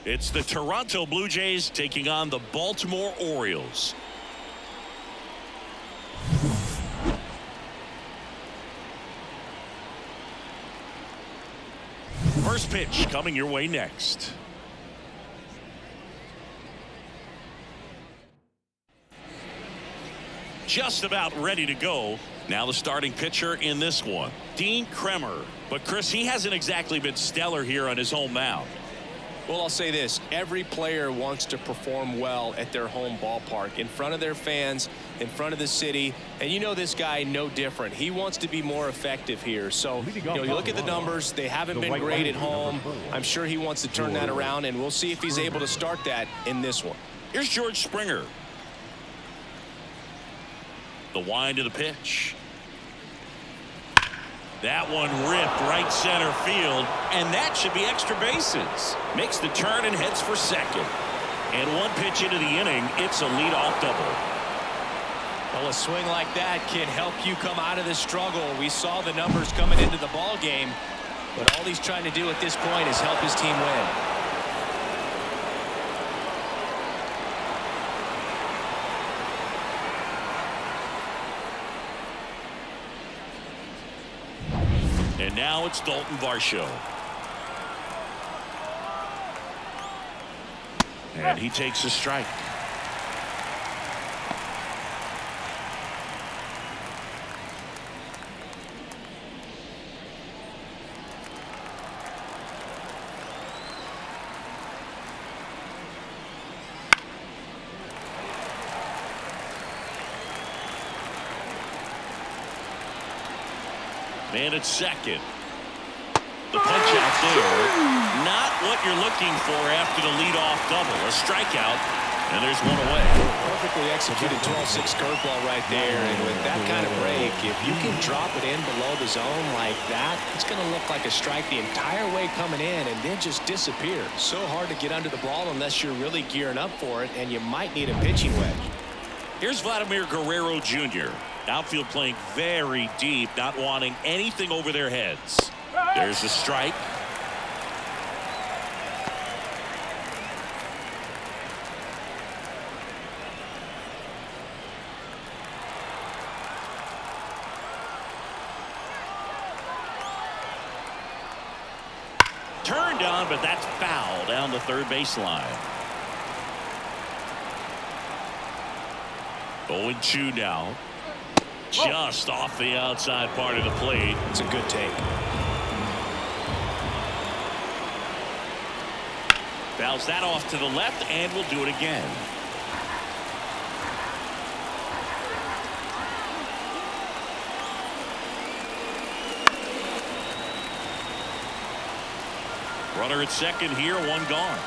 It's the Toronto Blue Jays taking on the Baltimore Orioles. First pitch coming your way next. Just about ready to go. Now the starting pitcher in this one, Dean Kremer. But Chris, he hasn't exactly been stellar here on his home mound. Well, I'll say this. Every player wants to perform well at their home ballpark, in front of their fans, in front of the city. And you know this guy no different. He wants to be more effective here. So, you look at the numbers. They haven't been great at home. I'm sure he wants to turn that around, and we'll see if he's able to start that in this one. Here's George Springer. The wind of the pitch. That one ripped right center field, and that should be extra bases. Makes the turn and heads for second. And one pitch into the inning, it's a leadoff double. Well, a swing like that can help you come out of the struggle. We saw the numbers coming into the ball game, but all he's trying to do at this point is help his team win. And now it's Dalton Varsho. And he takes a strike. Man at second. The punch out there. Not what you're looking for after the leadoff double. A strikeout, and there's one away. Perfectly executed 12-6 curveball right there. And with that kind of break, if you can drop it in below the zone like that, it's going to look like a strike the entire way coming in and then just disappear. So hard to get under the ball unless you're really gearing up for it, and you might need a pitching wedge. Here's Vladimir Guerrero Jr. Outfield playing very deep, not wanting anything over their heads. There's a strike. Turned on, but that's foul down the third baseline. 0-2 now. Just off the outside part of the plate. It's a good take. Fouls that off to the left, and we'll do it again. Runner at second here, one gone.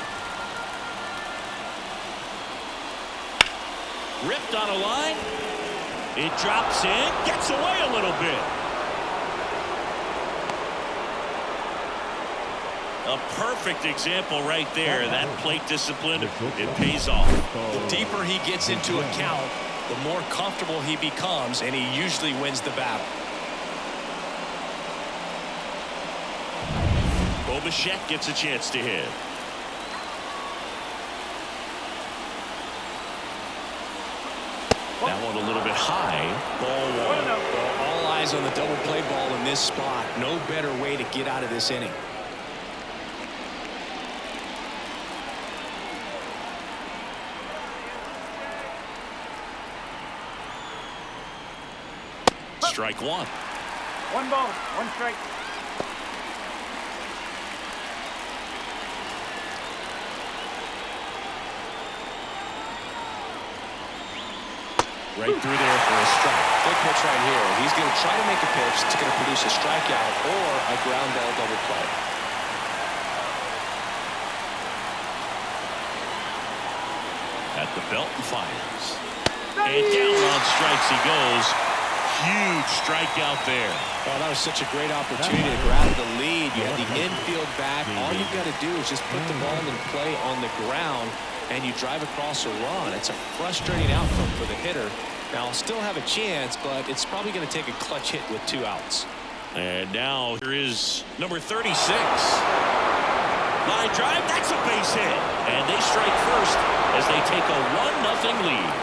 Ripped on a line. It drops in, gets away a little bit. A perfect example right there. That plate discipline, it pays off. The deeper he gets into a count, the more comfortable he becomes, and he usually wins the battle. Bichette gets a chance to hit. That one a little bit high. Ball one. Well, all eyes on the double play ball in this spot. No better way to get out of this inning. Strike one. One ball, one strike. Right through there for a strike. Big pitch right here. He's going to try to make a pitch that's going to produce a strikeout or a ground ball double play. At the belt and fires. And down on strikes he goes. Huge strikeout there. Oh, that was such a great opportunity to grab the lead. You had the infield back. All you've got to do is just put the ball in play on the ground, and you drive across a run. It's a frustrating outcome for the hitter. Now, I'll still have a chance, but it's probably going to take a clutch hit with 2 outs. And now here is number 36. Line drive, that's a base hit. And they strike first as they take a 1-0 lead.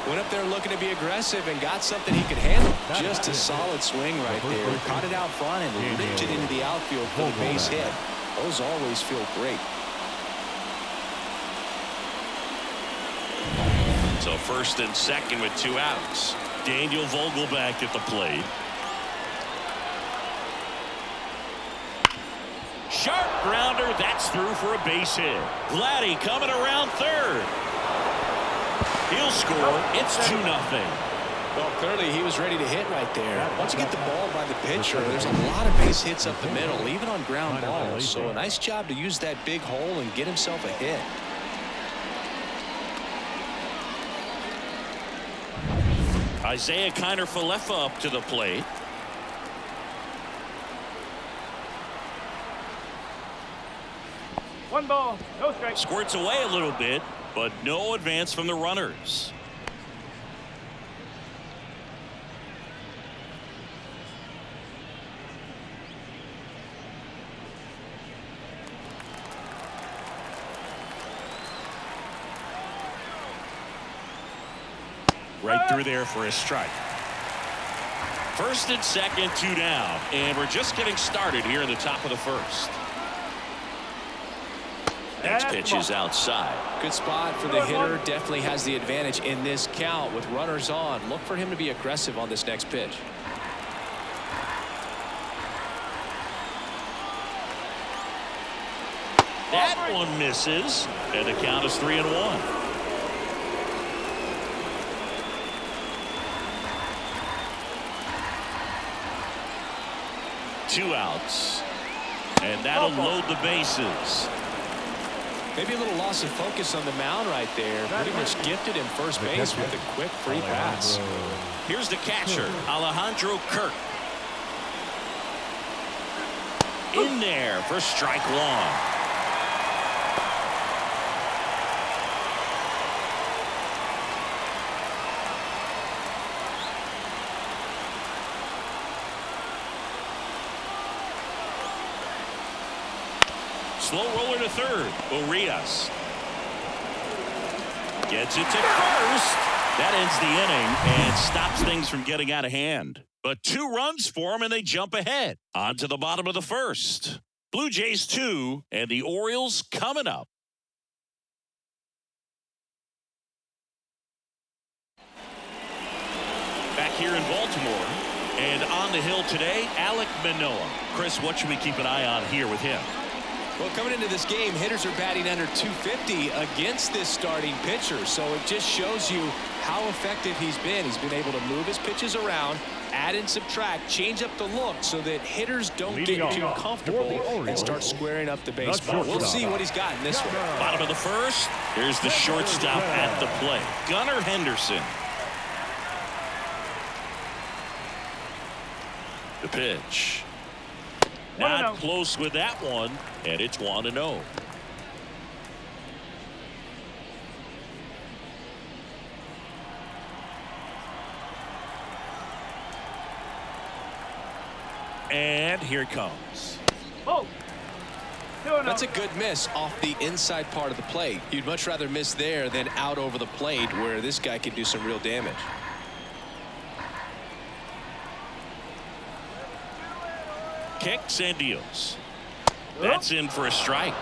Went up there looking to be aggressive and got something he could handle. Just a solid swing right there. Caught it out front and licked it into the outfield for the base hit. Those always feel great. So first and second with 2 outs. Daniel Vogelback at the plate. Sharp grounder, that's through for a base hit. Vladdy coming around third. He'll score. It's 2-0. Well, clearly he was ready to hit right there. Once you get the ball by the pitcher, there's a lot of base hits up the middle, even on ground balls. So a nice job to use that big hole and get himself a hit. Isaiah Kiner-Falefa up to the plate. One ball, no strike. Squirts away a little bit, but no advance from the runners. Right through there for a strike. First and second, 2 down, and we're just getting started here in the top of the first. Next pitch is outside. Good spot for the hitter. Definitely has the advantage in this count with runners on. Look for him to be aggressive on this next pitch. That one misses, and the count is 3-1. 2 outs, and that'll load the bases. Maybe a little loss of focus on the mound right there. Pretty much gifted him first base with a quick free pass. Here's the catcher, Alejandro Kirk. In there for strike 1. Slow roller to third. Urias gets it to first. That ends the inning and stops things from getting out of hand. But 2 runs for them and they jump ahead. On to the bottom of the first. Blue Jays 2 and the Orioles coming up. Back here in Baltimore and on the hill today, Alek Manoah. Chris, what should we keep an eye on here with him? Well, coming into this game, hitters are batting under 250 against this starting pitcher. So it just shows you how effective he's been. He's been able to move his pitches around, add and subtract, change up the look so that hitters don't get too comfortable and start squaring up the baseball. We'll see what he's got in this one. Bottom of the first. Here's the shortstop at the plate, Gunnar Henderson. The pitch. Not close with that one, and it's 1-0. And here it comes. Oh. That's a good miss off the inside part of the plate. You'd much rather miss there than out over the plate where this guy could do some real damage. Kicks and deals. That's in for a strike.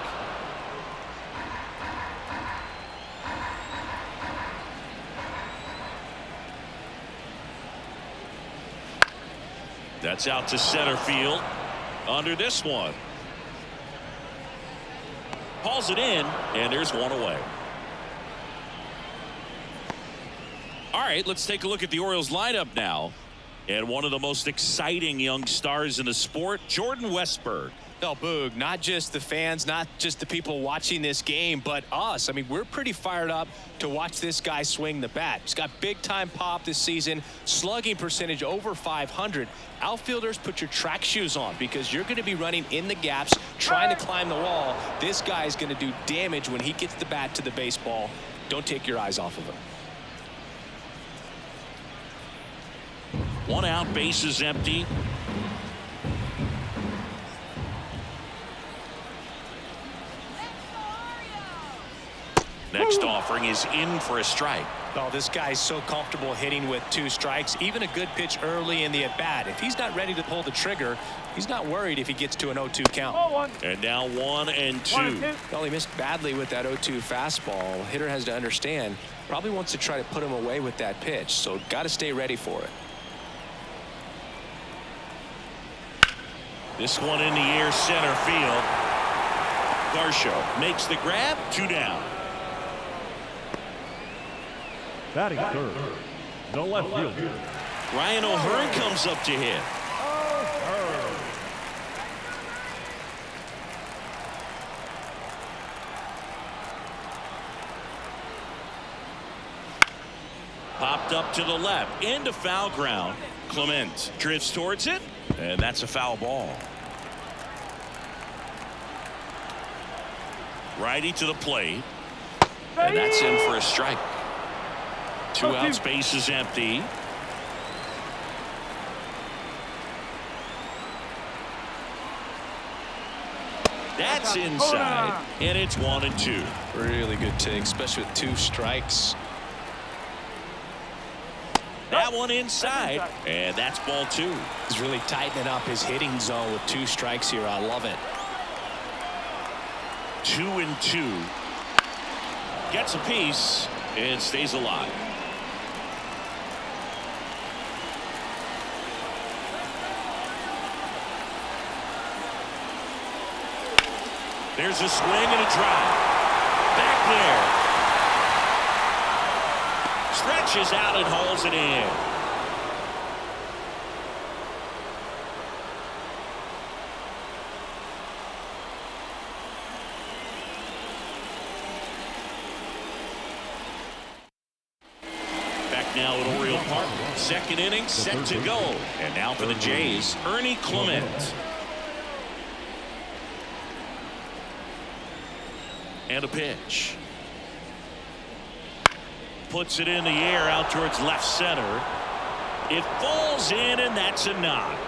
That's out to center field. Under this one. Hauls it in, and there's one away. All right, let's take a look at the Orioles lineup now. And one of the most exciting young stars in the sport, Jordan Westburg. No, Boog, not just the fans, not just the people watching this game, but us. I mean, we're pretty fired up to watch this guy swing the bat. He's got big-time pop this season, slugging percentage over 500. Outfielders, put your track shoes on because you're going to be running in the gaps, trying to climb the wall. This guy's going to do damage when he gets the bat to the baseball. Don't take your eyes off of him. 1 out, bases empty. Next offering is in for a strike. Oh, this guy's so comfortable hitting with 2 strikes. Even a good pitch early in the at-bat. If he's not ready to pull the trigger, he's not worried if he gets to an 0-2 count. And now 1-2. 1-2. Well, he missed badly with that 0-2 fastball. Hitter has to understand, probably wants to try to put him away with that pitch, so got to stay ready for it. This one in the air, center field. Varsho makes the grab, 2 down. Batting third, the left fielder. Ryan O'Hearn comes up to hit. Popped up to the left, into foul ground. Clement drifts towards it, and that's a foul ball. Righty to the plate, and that's in for a strike. 2 outs, base is empty. That's inside, and it's 1-2. Really good take, especially with 2 strikes. That one inside, and that's ball 2. He's really tightening up his hitting zone with 2 strikes here. I love it. 2-2. Gets a piece and stays alive. There's a swing and a drive. Back there. Stretches out and hauls it in. Back now at Oriole Park. Second inning set to go. And now for the Jays, Ernie Clement. And a pitch. Puts it in the air out towards left center. It falls in, and that's a knock.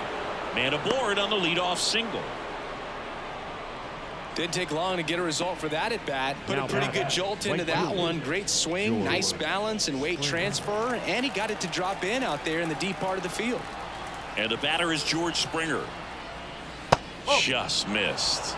Man aboard on the leadoff single. Didn't take long to get a result for that at bat. Put a pretty good jolt into that one. Great swing, nice balance and weight transfer, and he got it to drop in out there in the deep part of the field. And the batter is George Springer. Just missed.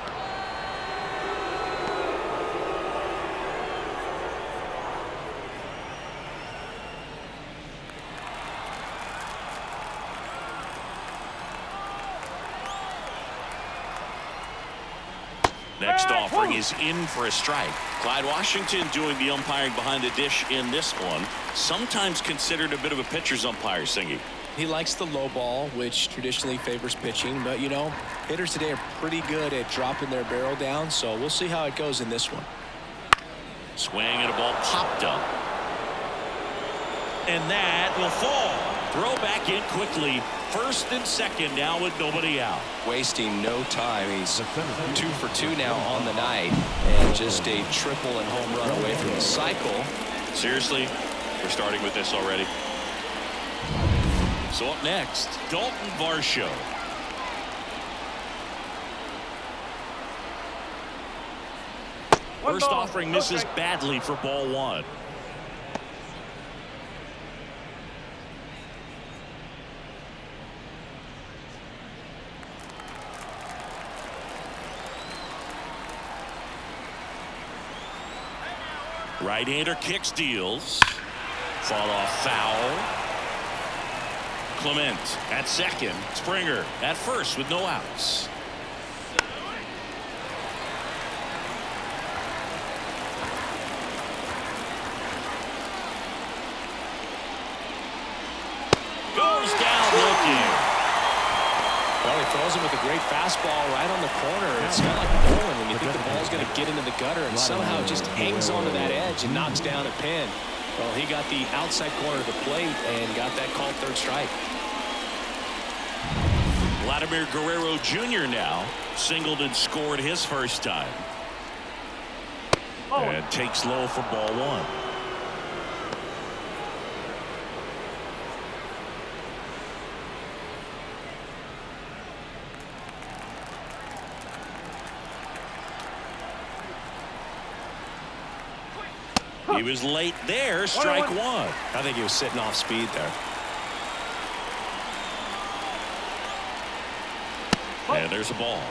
Next offering is in for a strike. Clyde Washington doing the umpiring behind the dish in this one. Sometimes considered a bit of a pitcher's umpire, Singy. He likes the low ball, which traditionally favors pitching, but you know, hitters today are pretty good at dropping their barrel down, so we'll see how it goes in this one. Swing and a ball popped up. And that will fall. Throw back in quickly. First and second now with nobody out. Wasting no time. He's 2 for 2 now on the night, and just a triple and home run away from the cycle. Seriously, we're starting with this already. So up next, Dalton Varsho. First offering misses badly for ball 1. Right-hander kicks, deals. Fall off foul. Clement at second. Springer at first with no outs. Goes down looking. Well, he throws him with a great fastball right on the corner. It's kind of like bowling when you think the ball's going to get into the gutter, and somehow it just hangs onto that edge and knocks down a pin. Well, he got the outside corner of the plate and got that called third strike. Vladimir Guerrero Jr. now singled and scored his first time. And takes low for ball 1. He was late there. Strike one. I think he was sitting off speed there. And there's a ball.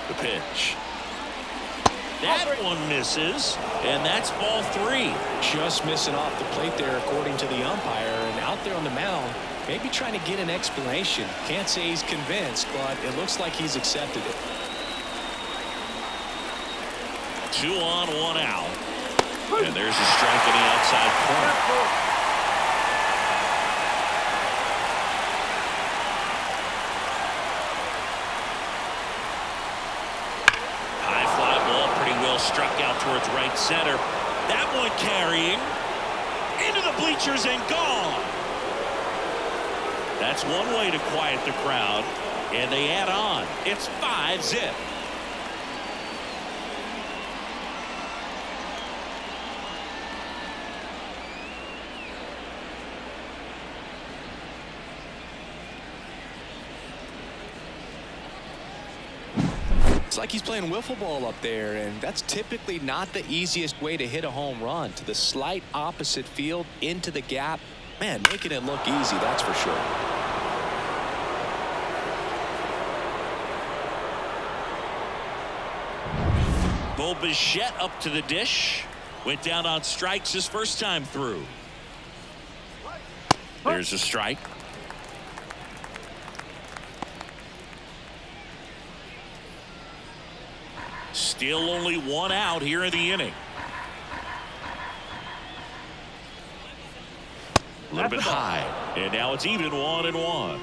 The pitch. That one misses, and that's ball three. Just missing off the plate there, according to the umpire, and out there on the mound, maybe trying to get an explanation. Can't say he's convinced, but it looks like he's accepted it. 2 on, 1 out. And there's a strike in the outside corner. High fly ball, pretty well struck out towards right center. That one carrying into the bleachers and gone. That's one way to quiet the crowd, and they add on. It's 5-zip. It's like he's playing wiffle ball up there, and that's typically not the easiest way to hit a home run. To the slight opposite field, into the gap. Man, making it look easy, that's for sure. Bo Bichette up to the dish. Went down on strikes his first time through. There's a strike. Still only 1 out here in the inning. A little bit high, and now it's even 1-1.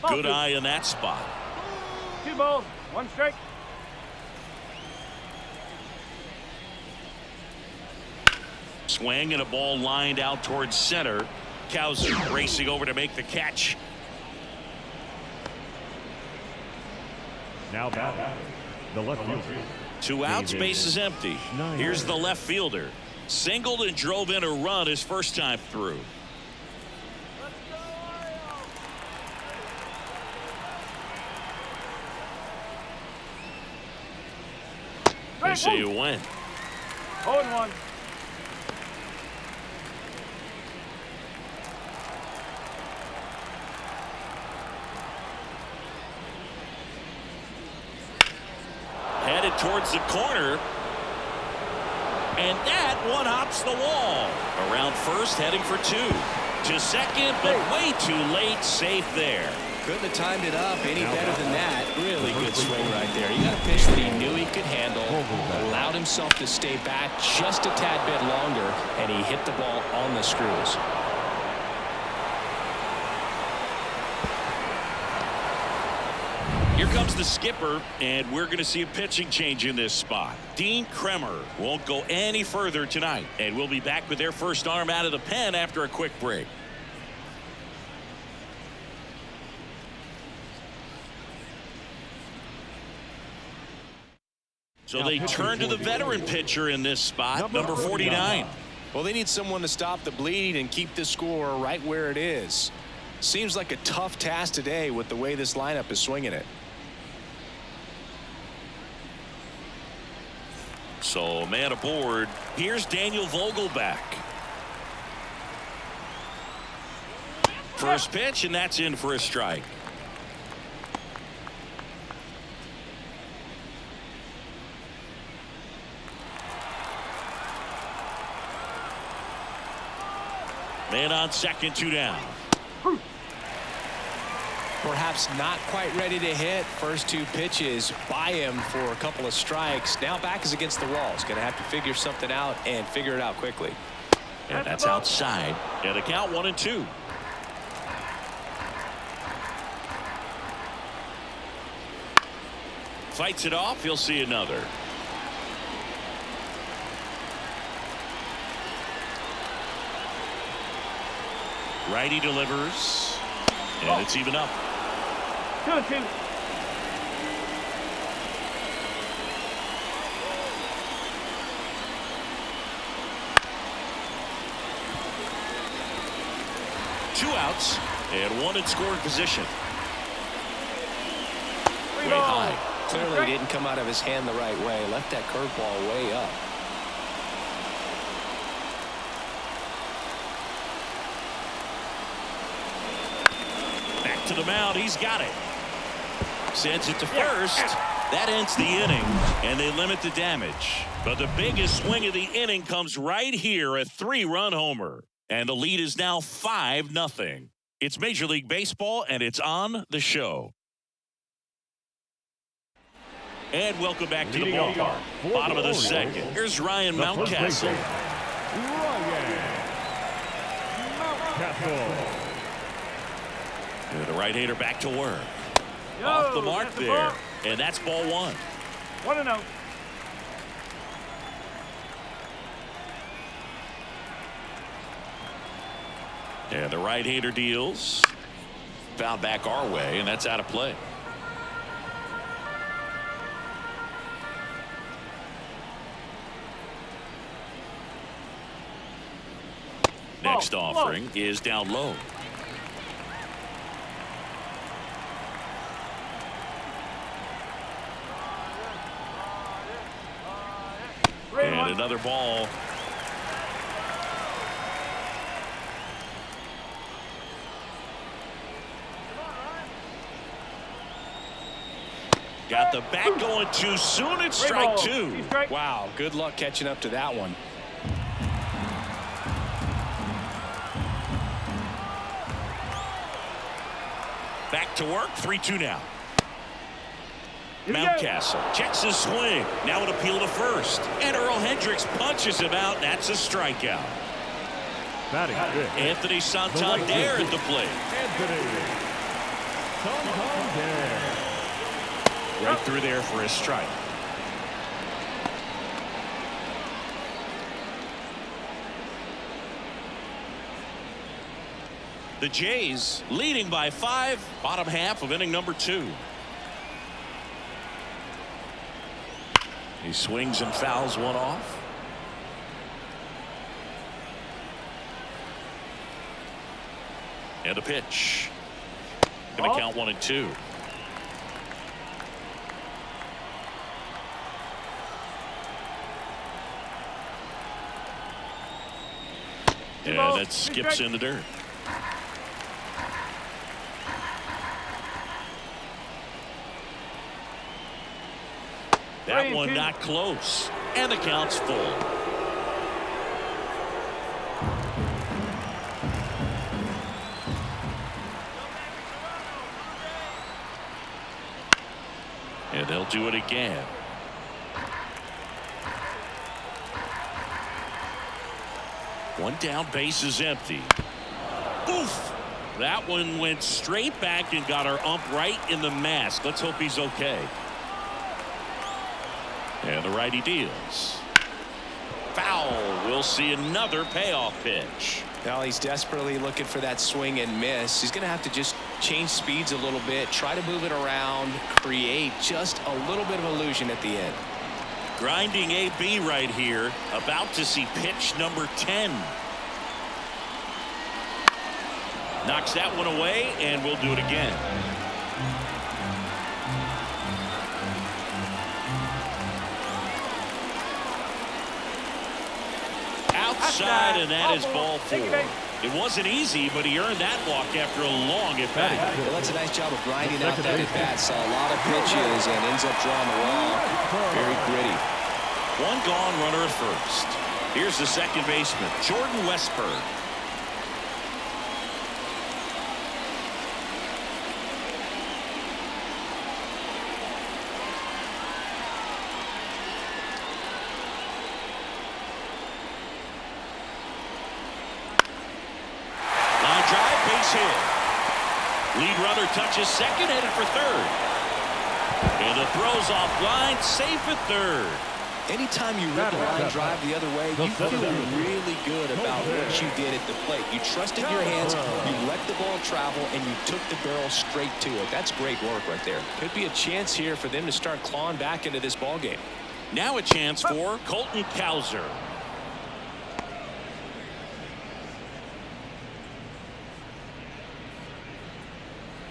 Good eye in that spot. 2 balls, 1 strike. Swing and a ball lined out towards center. Cowser racing over to make the catch. Now back, the left fielder. 2 outs, base is empty. Here's the left fielder. Singled and drove in a run his first time through. They say you win. 0-1. Headed towards the corner. And that one hops the wall. Around first, heading for 2. To second, but way too late. Safe there. Couldn't have timed it up any better than that. Really good swing right there. He got a pitch that he knew he could handle, allowed himself to stay back just a tad bit longer, and he hit the ball on the screws. Here comes the skipper, and we're going to see a pitching change in this spot. Dean Kremer won't go any further tonight, and we'll be back with their first arm out of the pen after a quick break. So they turn to the veteran pitcher in this spot, number 49. Well, they need someone to stop the bleed and keep the score right where it is. Seems like a tough task today with the way this lineup is swinging it. So man aboard. Here's Daniel Vogelback. First pitch, and that's in for a strike. Man on second, 2 down. Perhaps not quite ready to hit. First 2 pitches by him for a couple of strikes. Now back is against the wall. He's going to have to figure something out and figure it out quickly. And that's outside. And the count 1-2. Fights it off. He'll see another. Righty delivers, and it's even up. 2-2. 2 outs and 1 in scoring position. Three Way ball. high. Clearly didn't come out of his hand the right way. Left that curveball way up. Back to the mound. He's got it. Sends it to first. That ends the inning, and they limit the damage. But the biggest swing of the inning comes right here, a 3-run homer. And the lead is now 5-0. It's Major League Baseball, and it's on the show. And welcome back to the Leading ballpark. off for Bottom the of the Orioles, second. Here's Ryan the first Mountcastle. baseman, Ryan Mountcastle. And the right-hander back to work. Yo, Off the mark that's a there. ball. And that's ball 1. 1-0. And the right-hander deals. Foul back our way, and that's out of play. Next offering is down low. And another ball. Got the bat going too soon. It's strike 2. Wow, good luck catching up to that one. Back to work. 3-2 now. Mountcastle checks his swing. Now an appeal to first. And Earl Hendricks punches him out. That's a strikeout. Batting fifth, Anthony Santander at the plate. Anthony Santander. Right through there for a strike. The Jays leading by 5. Bottom half of inning number 2. He swings and fouls one off. And a pitch. Going to count 1-2. And that skips in the dirt. That one not close. And the count's full. And they'll do it again. One down, base is empty. Oof! That one went straight back and got our ump right in the mask. Let's hope he's okay. And the righty deals. Foul. We'll see another payoff pitch. Now he's desperately looking for that swing and miss. He's going to have to just change speeds a little bit, try to move it around, create just a little bit of illusion at the end. Grinding AB right here. About to see pitch number 10. Knocks that one away, and we'll do it again. Outside, and that is ball 4. It wasn't easy, but he earned that walk after a long at bat. Well, that's a nice job of grinding out that at bat. Saw a lot of pitches and ends up drawing the wall. Very gritty. One gone, runner at first. Here's the second baseman, Jordan Westberg. Lead runner touches second, headed for third. And the throw's offline, safe at third. Anytime you rip a line drive the other way, you feel really good about what you did at the plate. You trusted your hands, you let the ball travel, and you took the barrel straight to it. That's great work right there. Could be a chance here for them to start clawing back into this ball game. Now a chance for Colton Cowser.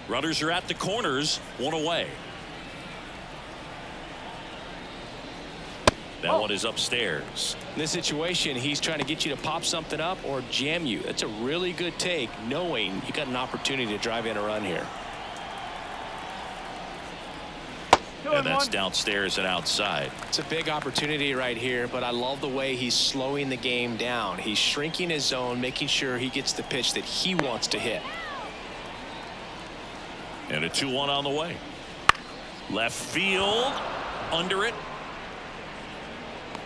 Runners are at the corners, one away. That one is upstairs. In this situation, he's trying to get you to pop something up or jam you. That's a really good take, knowing you got an opportunity to drive in a run here. And that's downstairs and outside. It's a big opportunity right here, but I love the way he's slowing the game down. He's shrinking his zone, making sure he gets the pitch that he wants to hit. And a 2-1 on the way. Left field, under it.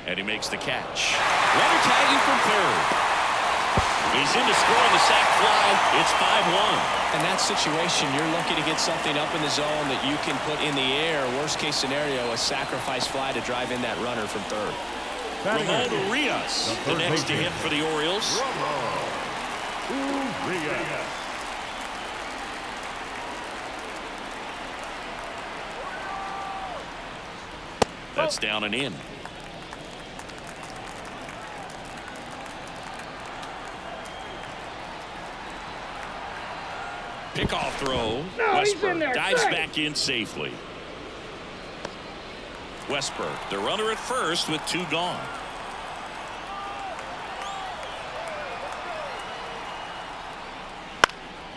And he makes the catch. Runner tagging from third. He's in to score on the sac fly. It's 5-1. In that situation, you're looking to get something up in the zone that you can put in the air. Worst case scenario, a sacrifice fly to drive in that runner from third. Ramon Urias, the next to hit for the Orioles. Urias. That's down and in. Pickoff throw. Westberg dives back in safely. Westberg, the runner at first with 2 gone.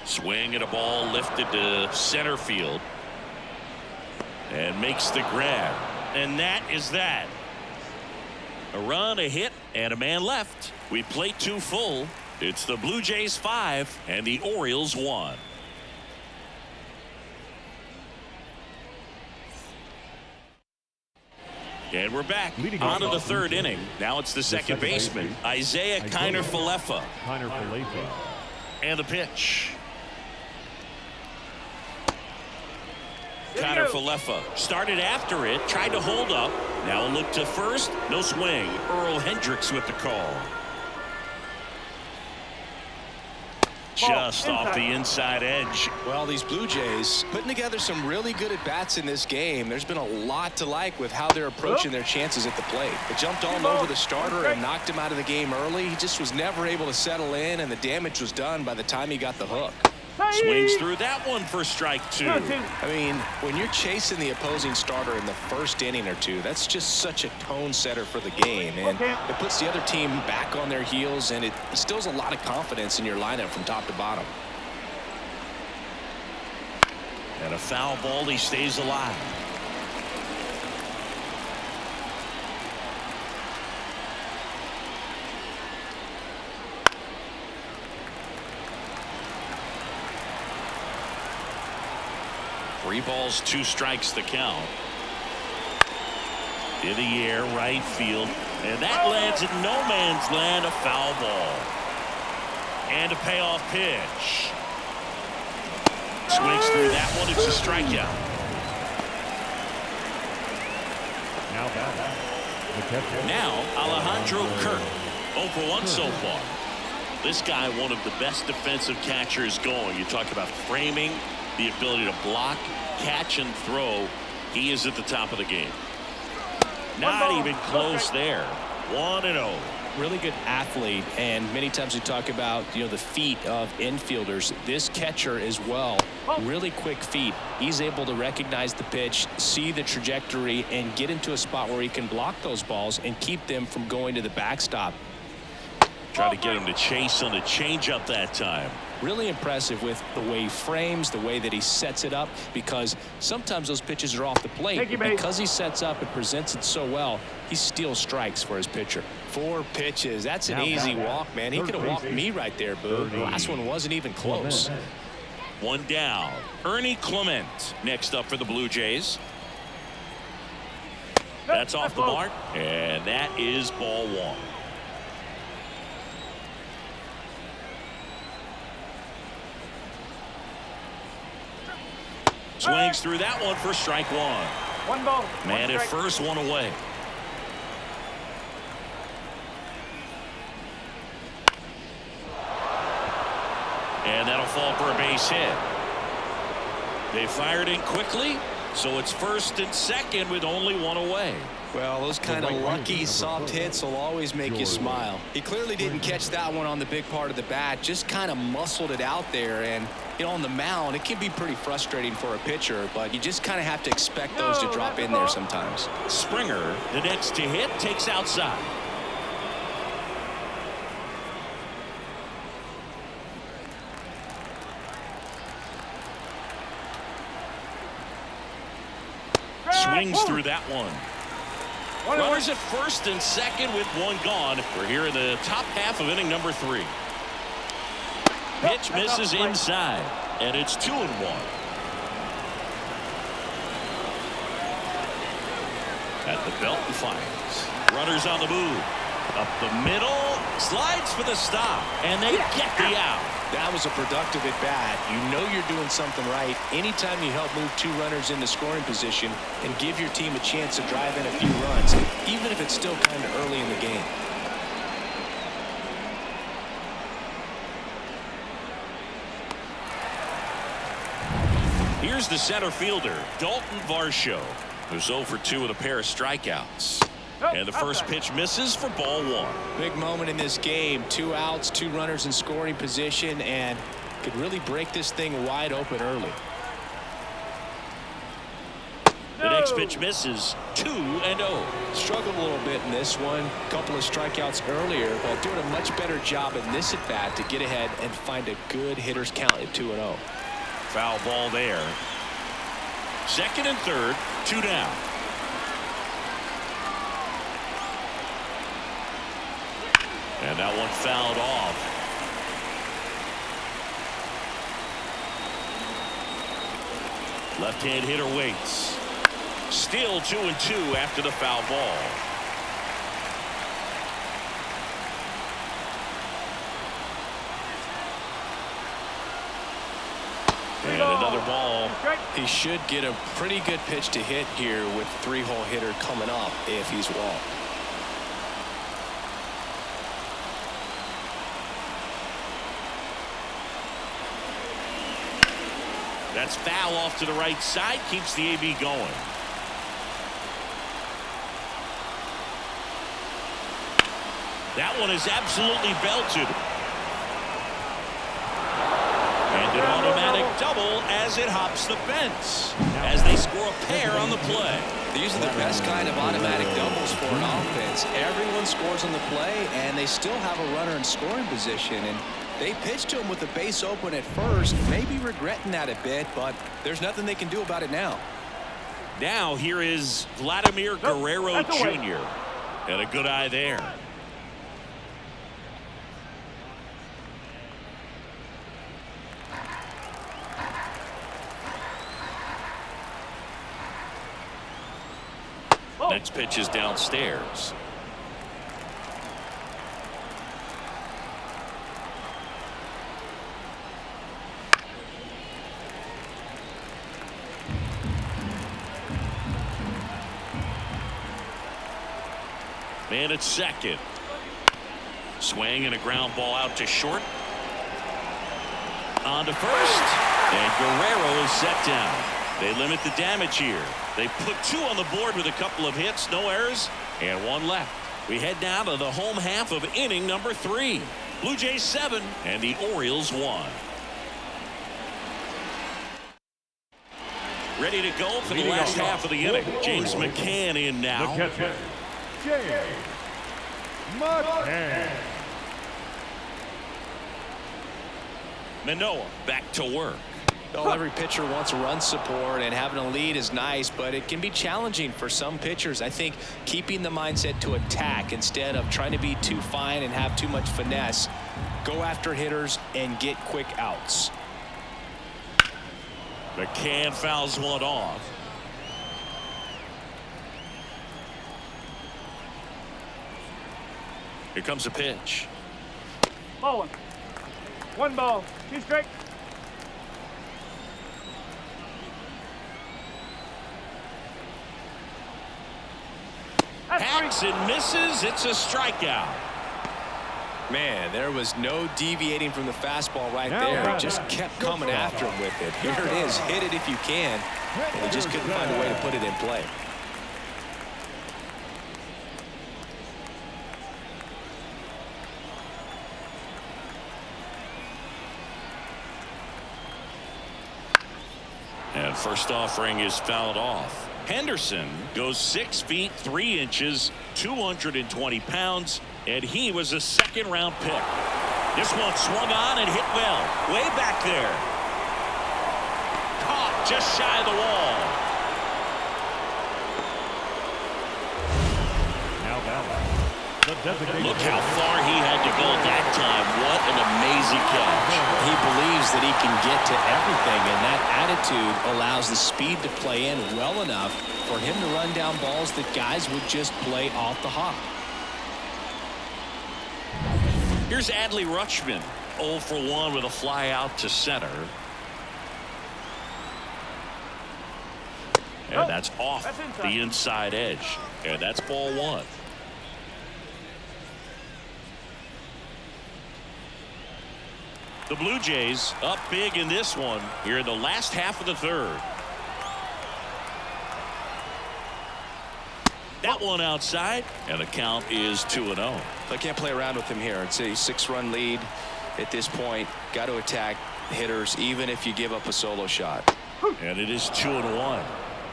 Swing at a ball lifted to center field. And makes the grab. And that is that. A run, a hit, and a man left. We plate 2 full. It's the Blue Jays 5 and the Orioles 1. And we're back on to the 3rd inning. Now it's the second baseman, Isaiah Kiner-Falefa. And the pitch. Kiner-Falefa started after it, tried to hold up. Now a look to first, no swing. Earl Hendricks with the call. Just off the inside edge. Well, these Blue Jays putting together some really good at-bats in this game. There's been a lot to like with how they're approaching their chances at the plate. They jumped all over the starter and knocked him out of the game early. He just was never able to settle in, and the damage was done by the time he got the hook. Swings through that one for strike 2. I mean, when you're chasing the opposing starter in the first inning or two, that's just such a tone setter for the game, and it puts the other team back on their heels, and it instills a lot of confidence in your lineup from top to bottom. And a foul ball, he stays alive. Three balls, 2 strikes the count. In the air, right field. And that lands in no man's land, a foul ball. And a payoff pitch. Swings through that one, it's a strikeout. Now Alejandro Kirk, 0 for 1 so far. This guy, one of the best defensive catchers going. You talk about framing, the ability to block, catch, and throw. He is at the top of the game. Not even close there. 1-0. Really good athlete, and many times we talk about, you know, the feet of infielders. This catcher as well, really quick feet. He's able to recognize the pitch, see the trajectory, and get into a spot where he can block those balls and keep them from going to the backstop. Try to get him to chase on the changeup that time. Really impressive with the way he frames, the way that he sets it up, because sometimes those pitches are off the plate. Because he sets up and presents it so well, he steals strikes for his pitcher. 4 pitches. That's an easy walk, man. He could have walked me right there, Boo. The last one wasn't even close. 1 down. Ernie Clement next up for the Blue Jays. That's off the mark, and that is ball 1. Swings through that one for strike 1. 1 ball. Man at first, 1 away. And that'll fall for a base hit. They fired in quickly, So it's first and second with only one away. Well, those kind of lucky soft hits will always make you smile. He clearly didn't catch that one on the big part of the bat, just kind of muscled it out there. And, you know, on the mound, it can be pretty frustrating for a pitcher, but you just kind of have to expect those to drop in there sometimes. Springer, the next to hit, takes outside. Swings through that one. Runners at first and second with one gone. We're here in the top half of inning number 3. Pitch misses inside, and it's 2-1. At the belt and finds. Runners on the move. Up the middle. Slides for the stop, and they get the out. That was a productive at bat. You know you're doing something right anytime you help move 2 runners into scoring position and give your team a chance to drive in a few runs, even if it's still kind of early in the game. Here's the center fielder, Dalton Varsho, who's 0 for 2 with a pair of strikeouts. And the first pitch misses for ball 1. Big moment in this game. 2 outs, 2 runners in scoring position, and could really break this thing wide open early. The next pitch misses. 2-0. Struggled a little bit in this one. Couple of strikeouts earlier, but doing a much better job in this at bat to get ahead and find a good hitter's count at 2-0. Foul ball there. Second and third, 2 down. And that one fouled off. Left-hand hitter waits. Still 2-2 after the foul ball. And another ball. He should get a pretty good pitch to hit here with 3-hole hitter coming up if he's walked. That's foul off to the right side. Keeps the AB going. That one is absolutely belted. And an automatic double as it hops the fence. As they score a pair on the play. These are the best kind of automatic doubles for an offense. Everyone scores on the play, and they still have a runner in scoring position. And they pitched to him with the base open at first, maybe regretting that a bit, but there's nothing they can do about it now. Now here is Vladimir Guerrero Jr. And a good eye there. Next pitch is downstairs. Man at second. Swing and a ground ball out to short. On to first. And Guerrero is set down. They limit the damage here. They put 2 on the board with a couple of hits, no errors, and 1 left. We head now to the home half of inning number 3. Blue Jays 7 and the Orioles 1. Ready to go for the last half of the inning. James McCann in now. The catcher, James McCann. Manoah back to work. Well, every pitcher wants run support, and having a lead is nice, but it can be challenging for some pitchers. I think keeping the mindset to attack instead of trying to be too fine and have too much finesse. Go after hitters and get quick outs. McCann fouls one off. Here comes a pitch. Ball 1 ball, 2 strikes. Hacks and misses. It's a strikeout. Man, there was no deviating from the fastball right Now there. He batting. just kept coming after him with it. Here it is. Hit it if you can. And he just couldn't find a way to put it in play. And first offering is fouled off. Henderson goes 6 feet 3 inches, 220 pounds, and he was a second-round pick. This one swung on and hit well, way back there. Caught just shy of the wall. Now batting. The designated Look how far he had to go that time. What an amazing catch. He believes that he can get to everything, and that attitude allows the speed to play in well enough for him to run down balls that guys would just play off the hop. Here's Adley Rutschman, 0 for 1 with a fly out to center. And that's off the inside edge. And that's ball 1. The Blue Jays up big in this one here in the last half of the third. That one outside, and the count is 2-0. They can't play around with him here. It's a 6-run lead at this point. Got to attack hitters even if you give up a solo shot. And it is 2-1.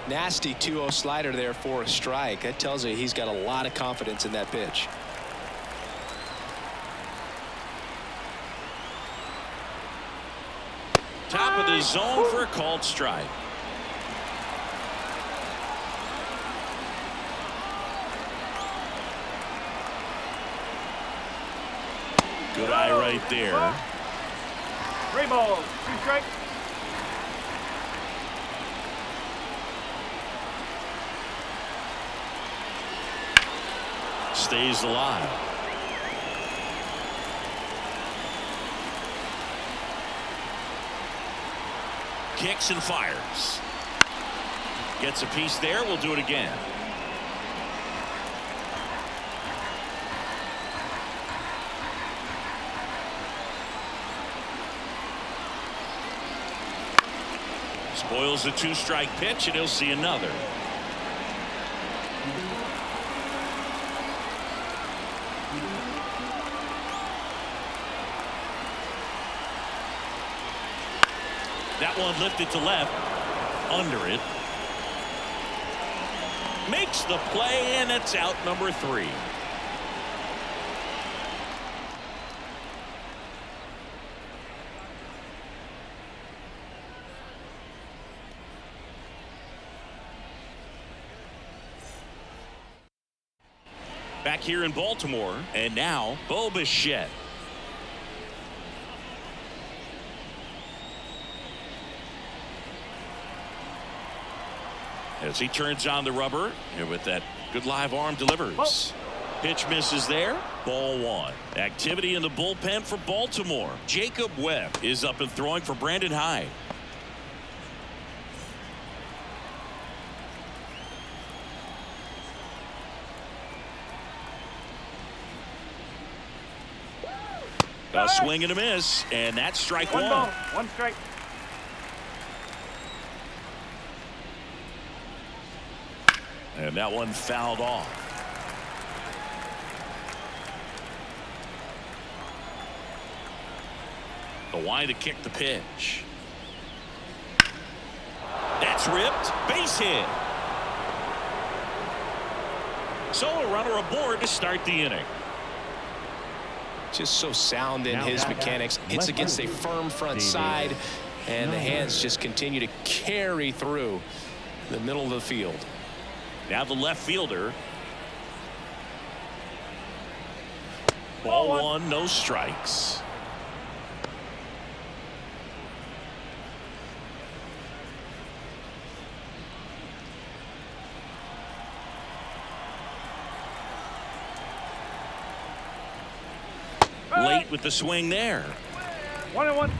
Nasty 2-0 slider there for a strike. That tells you he's got a lot of confidence in that pitch. Top of the zone for a called strike. Good eye right there. 3 balls, 2 strikes. Stays alive. Kicks and fires. Gets a piece there. We'll do it again. Spoils the 2-strike pitch, and he'll see another. That one lifted to left. Under it. Makes the play, and it's out number 3. Back here in Baltimore, and now Bo Bichette. As he turns on the rubber, and with that good live arm delivers. Pitch misses there. Ball 1. Activity in the bullpen for Baltimore. Jacob Webb is up and throwing for Brandon Hyde. A swing and a miss, and that's strike 1. 1 ball, 1 strike. And that one fouled off. The wind to kick the pitch. That's ripped. Base hit. So a runner aboard to start the inning. Just so sound in his mechanics. Hits against a firm front side, and the hands just continue to carry through the middle of the field. Now the left fielder. Ball 1, no strikes. Late with the swing there. 1-1.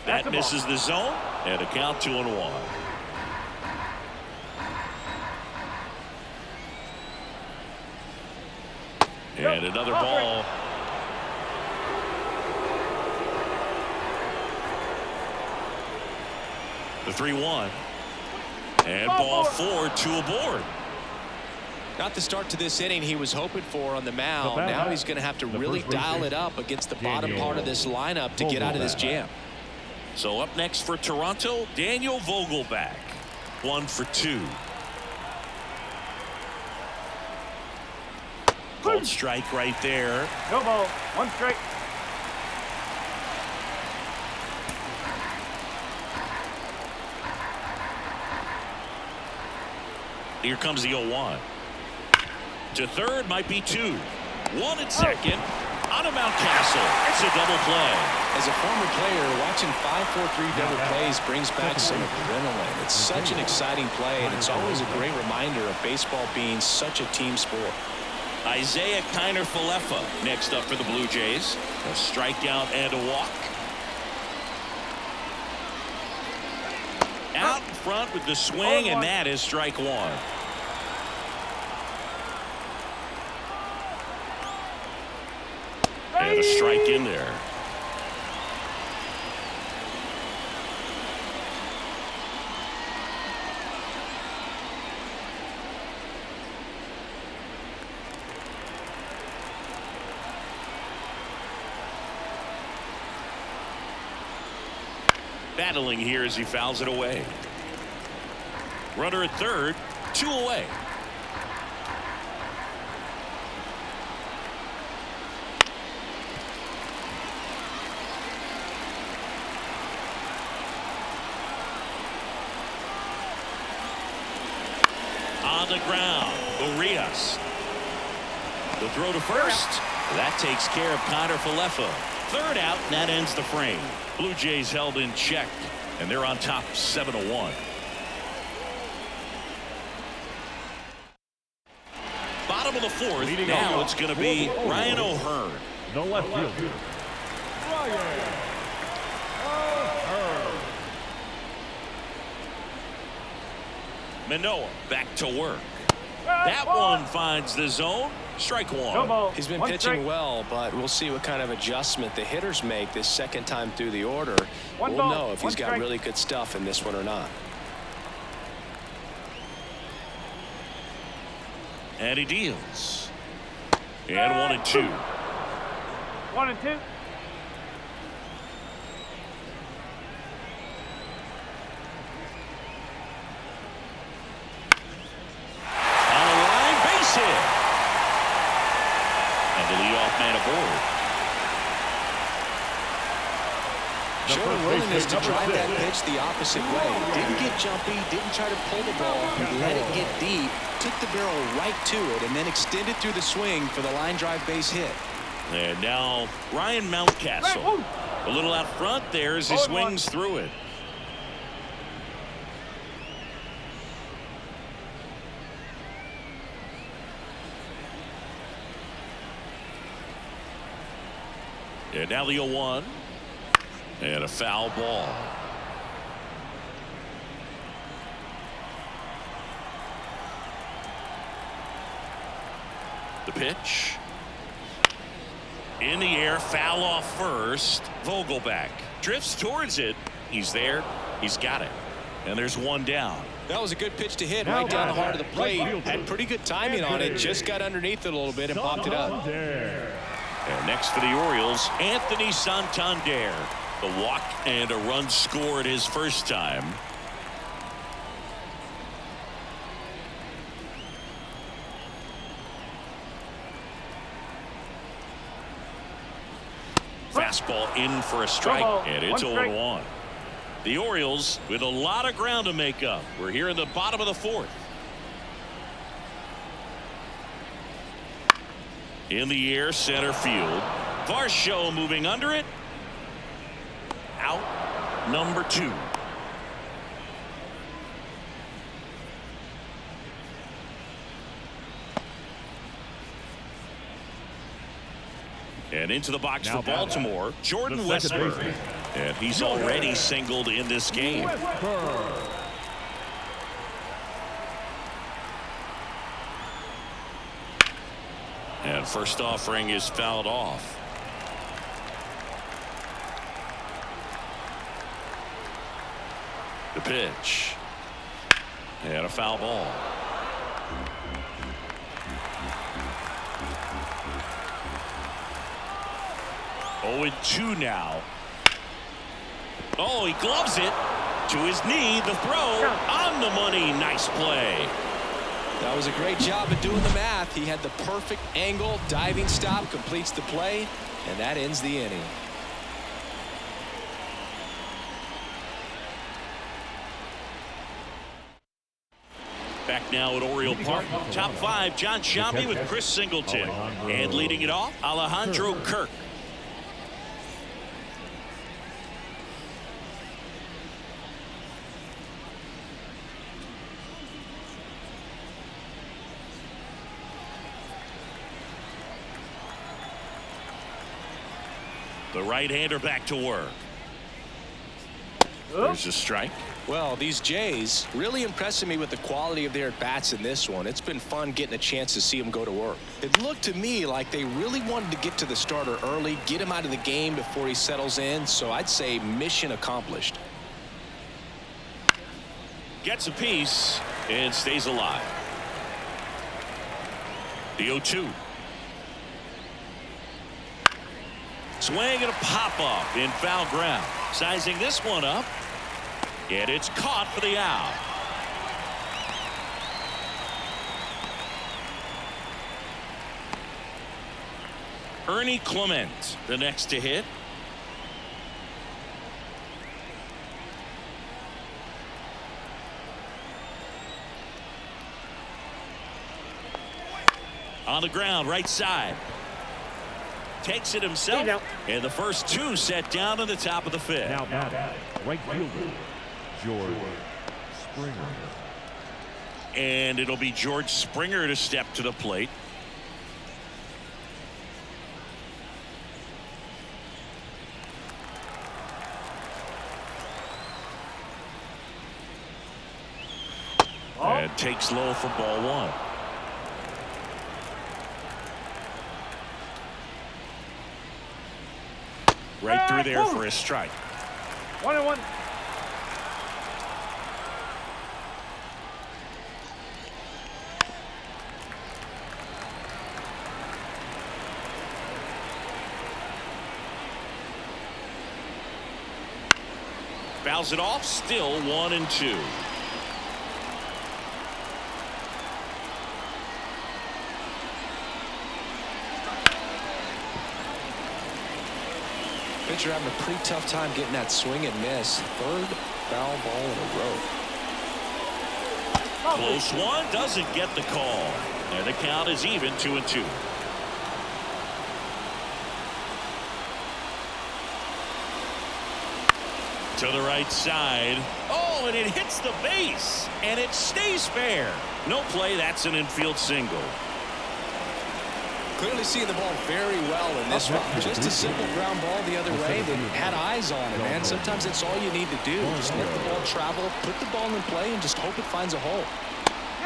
That misses the zone, and a count 2-1. And another ball. The 3-1. And ball 4, 2 aboard. Not the start to this inning he was hoping for on the mound. Now he's going to have to really dial it up against the bottom part of this lineup to get out of this jam. So up next for Toronto, Daniel Vogelback. 1 for 2. Called strike right there. No ball. 1 strike. Here comes the 0-1. To third might be 2. 1 at second. On to Mountcastle. It's a double play. As a former player, watching 5-4-3 double plays brings back some adrenaline. It's such an exciting play, and it's always a great reminder of baseball being such a team sport. Isaiah Kiner-Falefa next up for the Blue Jays. A strikeout and a walk. Out in front with the swing, and that is strike 1. And a strike in there. Battling here as he fouls it away. Runner at third, 2 away. On the ground, Urias. The throw to first. That takes care of Kiner-Falefa. Third out, and that ends the frame. Blue Jays held in check, and they're on top 7-1. Bottom of the 4th, now it's going to be Ryan O'Hearn. The left fielder, Ryan O'Hearn. Manoah back to work. That one finds the zone. Strike 1. No ball. He's been 1 pitching strike. well, but we'll see what kind of adjustment the hitters make this second time through the order. 1 We'll ball, know if 1 he's got strike. really good stuff in this one or not. And he deals. And 1 and 2. 1 and 2. On the line, base hit. And the leadoff man aboard. Showed a willingness to drive that pitch the opposite way. Didn't get jumpy, didn't try to pull the ball. He let it get deep, took the barrel right to it, and then extended through the swing for the line drive base hit. And now Ryan Mountcastle. A little out front there as he swings through it. And now the 0-1. And a foul ball. The pitch. In the air, foul off first. Vogelback drifts towards it. He's there. He's got it. And there's 1 down. That was a good pitch to hit right down the heart of the plate. Had pretty good timing on it. Just got underneath it a little bit and popped it up. And next for the Orioles, Anthony Santander. The walk and a run scored his first time. Fastball in for a strike, and it's 0-1. The Orioles with a lot of ground to make up. We're here in the bottom of the 4th. In the air, center field. Varsho moving under it. Out, number 2. And into the box for Baltimore, Jordan Westburg. And he's already singled in this game. And And first offering is fouled off. The pitch. And a foul ball. Oh, and 2 now. Oh, he gloves it to his knee. The throw on the money. Nice play. That was a great job of doing the math. He had the perfect angle. Diving stop completes the play, and that ends the inning. Back now at Oriole Park. Top 5, John Shambi with Chris Singleton. And leading it off, Alejandro Kirk. The right-hander back to work. There's a strike. Well, these Jays really impressing me with the quality of their at-bats in this one. It's been fun getting a chance to see them go to work. It looked to me like they really wanted to get to the starter early, get him out of the game before he settles in, so I'd say mission accomplished. Gets a piece and stays alive. The 0-2. Swing and a pop-up in foul ground. Sizing this one up. And it's caught for the out. Ernie Clement, the next to hit. On the ground, right side. Takes it himself. And the first 2 set down on the top of the 5th. Now batting, right fielder, George Springer. And it'll be George Springer to step to the plate. And takes low for ball 1. Right through there for a strike. 1-1. Fouls it off. Still 1-2. Pitcher having a pretty tough time getting that swing and miss. 3rd foul ball in a row. Close one. Doesn't get the call. And the count is even 2-2. To the right side. Oh, and it hits the base. And it stays fair. No play. That's an infield single. Clearly seeing the ball very well in this one. Just a simple ground ball the other way. They had eyes on it, man. Sometimes that's all you need to do. Just let the ball travel, put the ball in play, and just hope it finds a hole.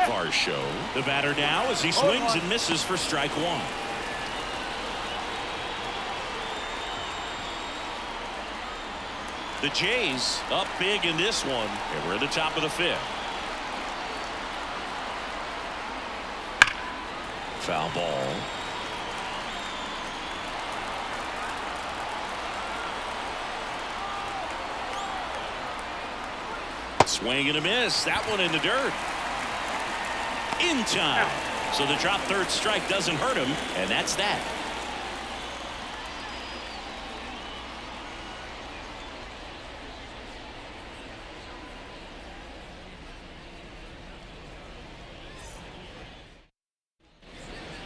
Varsho, the batter now as he swings and misses for strike 1. The Jays up big in this one, and we're at the top of the 5th. Foul ball. Swing and a miss. That one in the dirt. In time. So the drop 3rd strike doesn't hurt him, and that's that.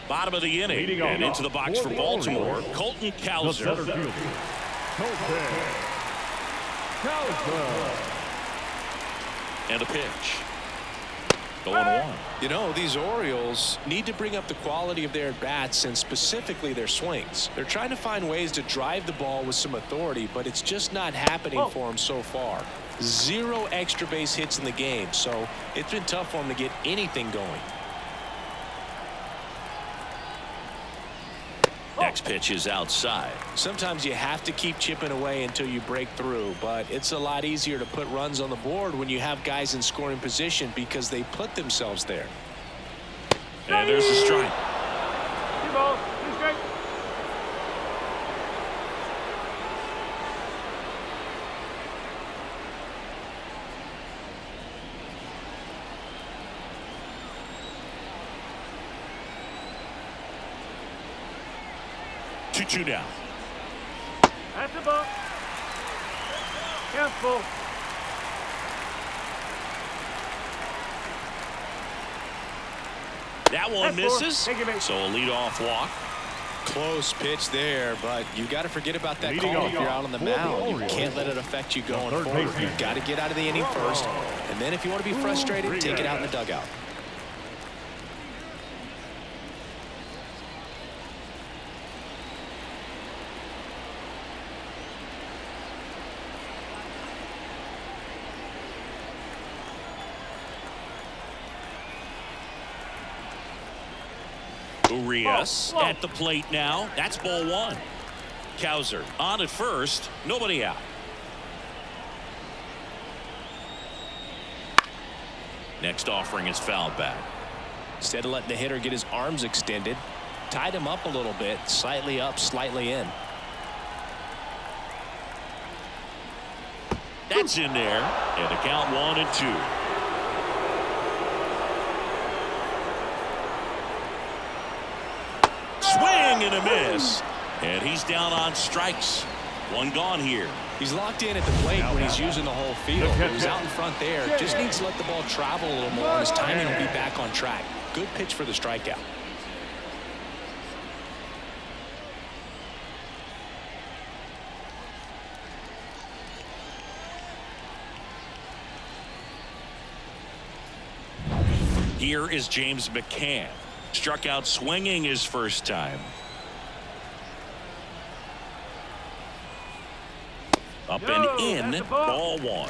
Now Bottom of the inning, leading and off into the box for the Baltimore, Orioles, Colton the Cowser. center fielder, Colton Cowser. And a pitch. The 1-1. You know, these Orioles need to bring up the quality of their at-bats and specifically their swings. They're trying to find ways to drive the ball with some authority, but it's just not happening for them so far. 0 extra base hits in the game, so it's been tough for them to get anything going. Next pitch is outside. Sometimes you have to keep chipping away until you break through, but it's a lot easier to put runs on the board when you have guys in scoring position because they put themselves there. And there's a strike. 2 balls, 2 strikes. Two down. That's a ball. Count full. That one That's 4. misses. Take it, mate. So a leadoff walk. Close pitch there, but you got to forget about that Leading call off if you're out on the for the mound. You Orioles. can't let it affect you going third forward. baseman. You've got to get out of the inning first, and then if you want to be frustrated, take it out in the dugout. Urias at the plate now. That's ball 1. Kowser on at first. Nobody out. Next offering is fouled back. Instead of letting the hitter get his arms extended, tied him up a little bit, slightly up, slightly in. That's in there. And the count 1-2. Swing and a miss. And he's down on strikes. 1 gone here. He's locked in at the plate when he's using the whole field. But he's out in front there. Just needs to let the ball travel a little more, and his timing will be back on track. Good pitch for the strikeout. Here is James McCann. Struck out swinging his first time. Up and in, ball 1.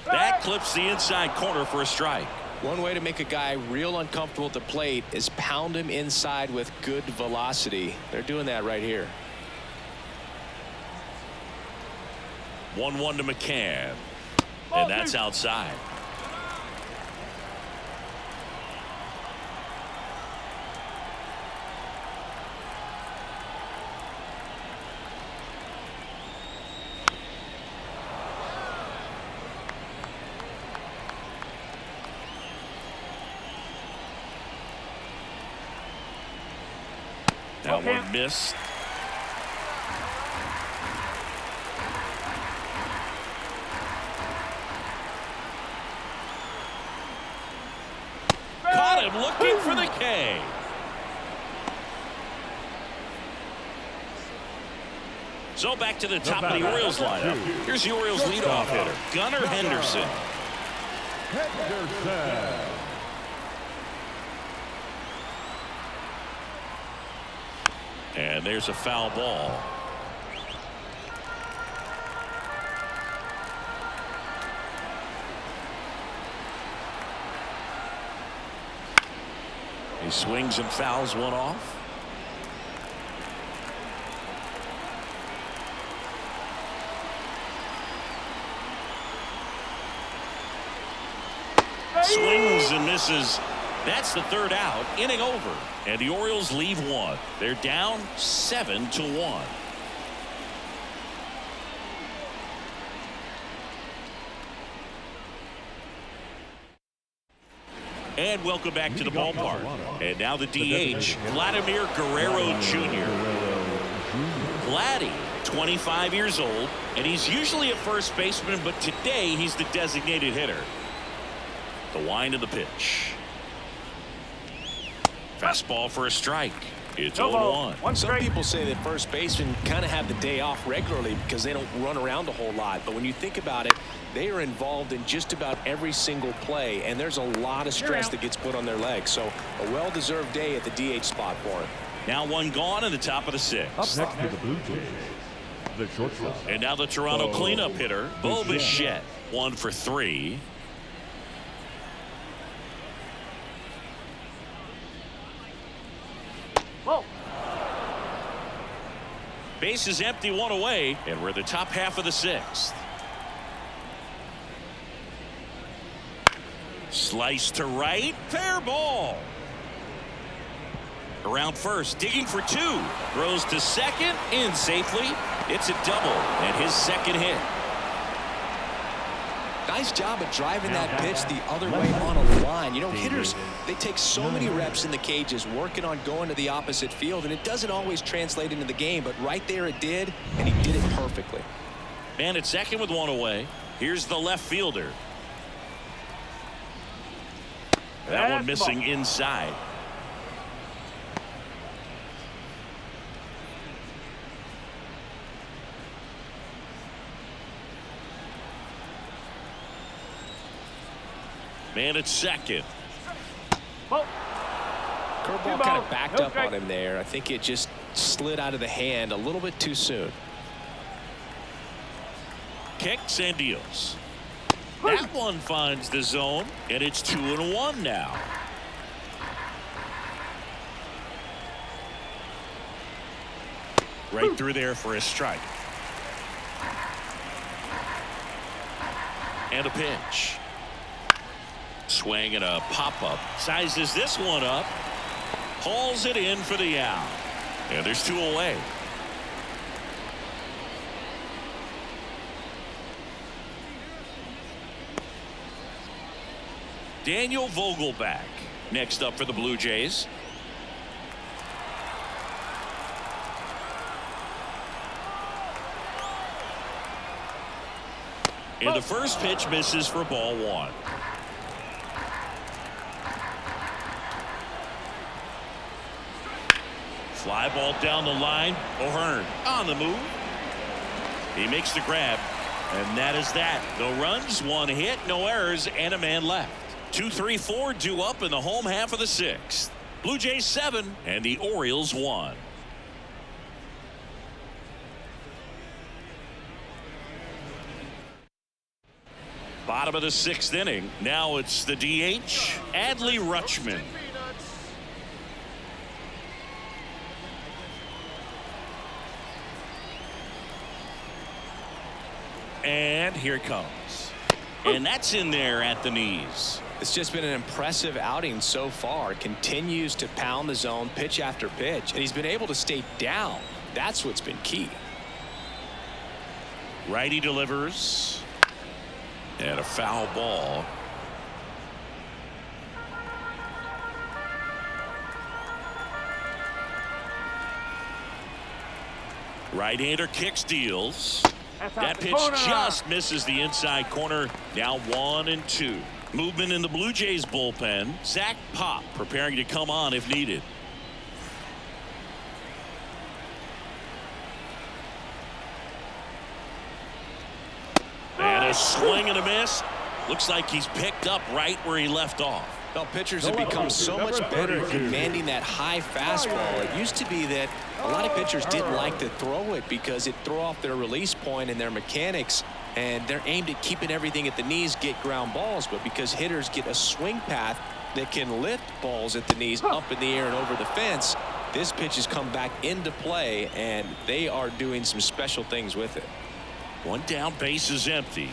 That clips the inside corner for a strike. One way to make a guy real uncomfortable at the plate is pound him inside with good velocity. They're doing that right here. 1-1 to McCann. And that's outside. That one missed. Caught him looking for the K. So back to the top of the Orioles lineup. Here's the Orioles leadoff hitter, Gunnar Henderson. And there's a foul ball. He swings and fouls one off. Swings and misses. That's the 3rd out. Inning over. And the Orioles leave 1. They're down 7-1. And welcome back to the ballpark. And now the DH, Vladimir Guerrero Jr. Vladdy, 25 years old, and he's usually a first baseman, but today he's the designated hitter. The wind of the pitch. Fastball for a strike. It's 0-1. Some people say that first basemen kind of have the day off regularly because they don't run around a whole lot. But when you think about it, they are involved in just about every single play, and there's a lot of stress that gets put on their legs. So a well-deserved day at the DH spot for him. Now one gone in the top of the sixth. Up next to the Blue Jays, the shortstop. And now the Toronto cleanup hitter, Bo Bichette, 1 for 3. Ball. Base is empty, 1 away, and we're in the top half of the sixth. Slice to right, fair ball. Around first, digging for 2. Throws to second, in safely. It's a double, and his second hit. Nice job of driving that pitch the other way on a line. You know, hitters, they take so many reps in the cages working on going to the opposite field, and it doesn't always translate into the game, but right there it did, and he did it perfectly. Man at second with 1 away. Here's the left fielder. That one missing inside. Man at second. Ball. Curveball kind of backed up on him there. I think it just slid out of the hand a little bit too soon. Kicks and deals. That one finds the zone, and it's 2-1 now. Right through there for a strike. And a pitch. Swing and a pop-up. Sizes this one up. Hauls it in for the out. And there's 2 away. Daniel Vogelback next up for the Blue Jays. And the first pitch misses for ball 1. Fly ball down the line. O'Hearn on the move. He makes the grab. And that is that. No runs, 1 hit, no errors, and a man left. 2-3-4 due up in the home half of the sixth. Blue Jays 7 and the Orioles 1. Bottom of the 6th inning. Now it's the DH, Adley Rutschman. And here it comes. And that's in there at the knees. It's just been an impressive outing so far. Continues to pound the zone pitch after pitch, and he's been able to stay down. That's what's been key. Righty delivers. And a foul ball. Right-hander kicks, deals. That pitch just misses the inside corner. Now 1-2. Movement in the Blue Jays bullpen. Zach Pop preparing to come on if needed. And a swing and a miss. Looks like he's picked up right where he left off. Well, pitchers have become so much better at commanding that high fastball. It used to be that a lot of pitchers didn't like to throw it because it threw off their release point and their mechanics, and they're aimed at keeping everything at the knees, get ground balls. But because hitters get a swing path that can lift balls at the knees up in the air and over the fence, this pitch has come back into play, and they are doing some special things with it. 1 down, base is empty.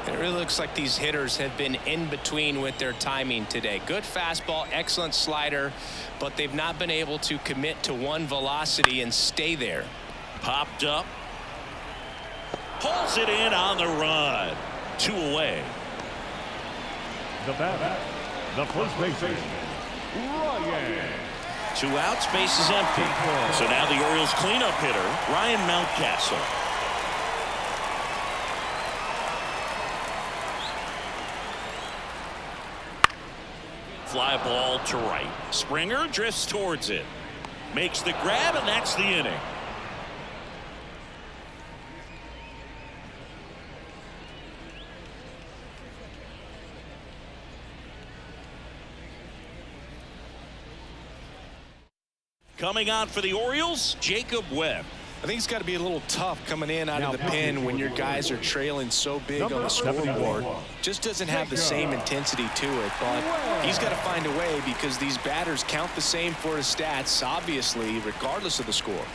It really looks like these hitters have been in between with their timing today. Good fastball, excellent slider, but they've not been able to commit to one velocity and stay there. Popped up. Pulls it in on the run. 2 away. The batter, the first baseman, Ryan. 2 outs, base is empty. So now the Orioles cleanup hitter, Ryan Mountcastle. Fly ball to right. Springer drifts towards it. Makes the grab, and that's the inning. Coming on for the Orioles, Jacob Webb. I think it's got to be a little tough coming in out of the pen when your guys are trailing so big on the scoreboard. Just doesn't have the same intensity to it, but he's got to find a way because these batters count the same for his stats, obviously, regardless of the score.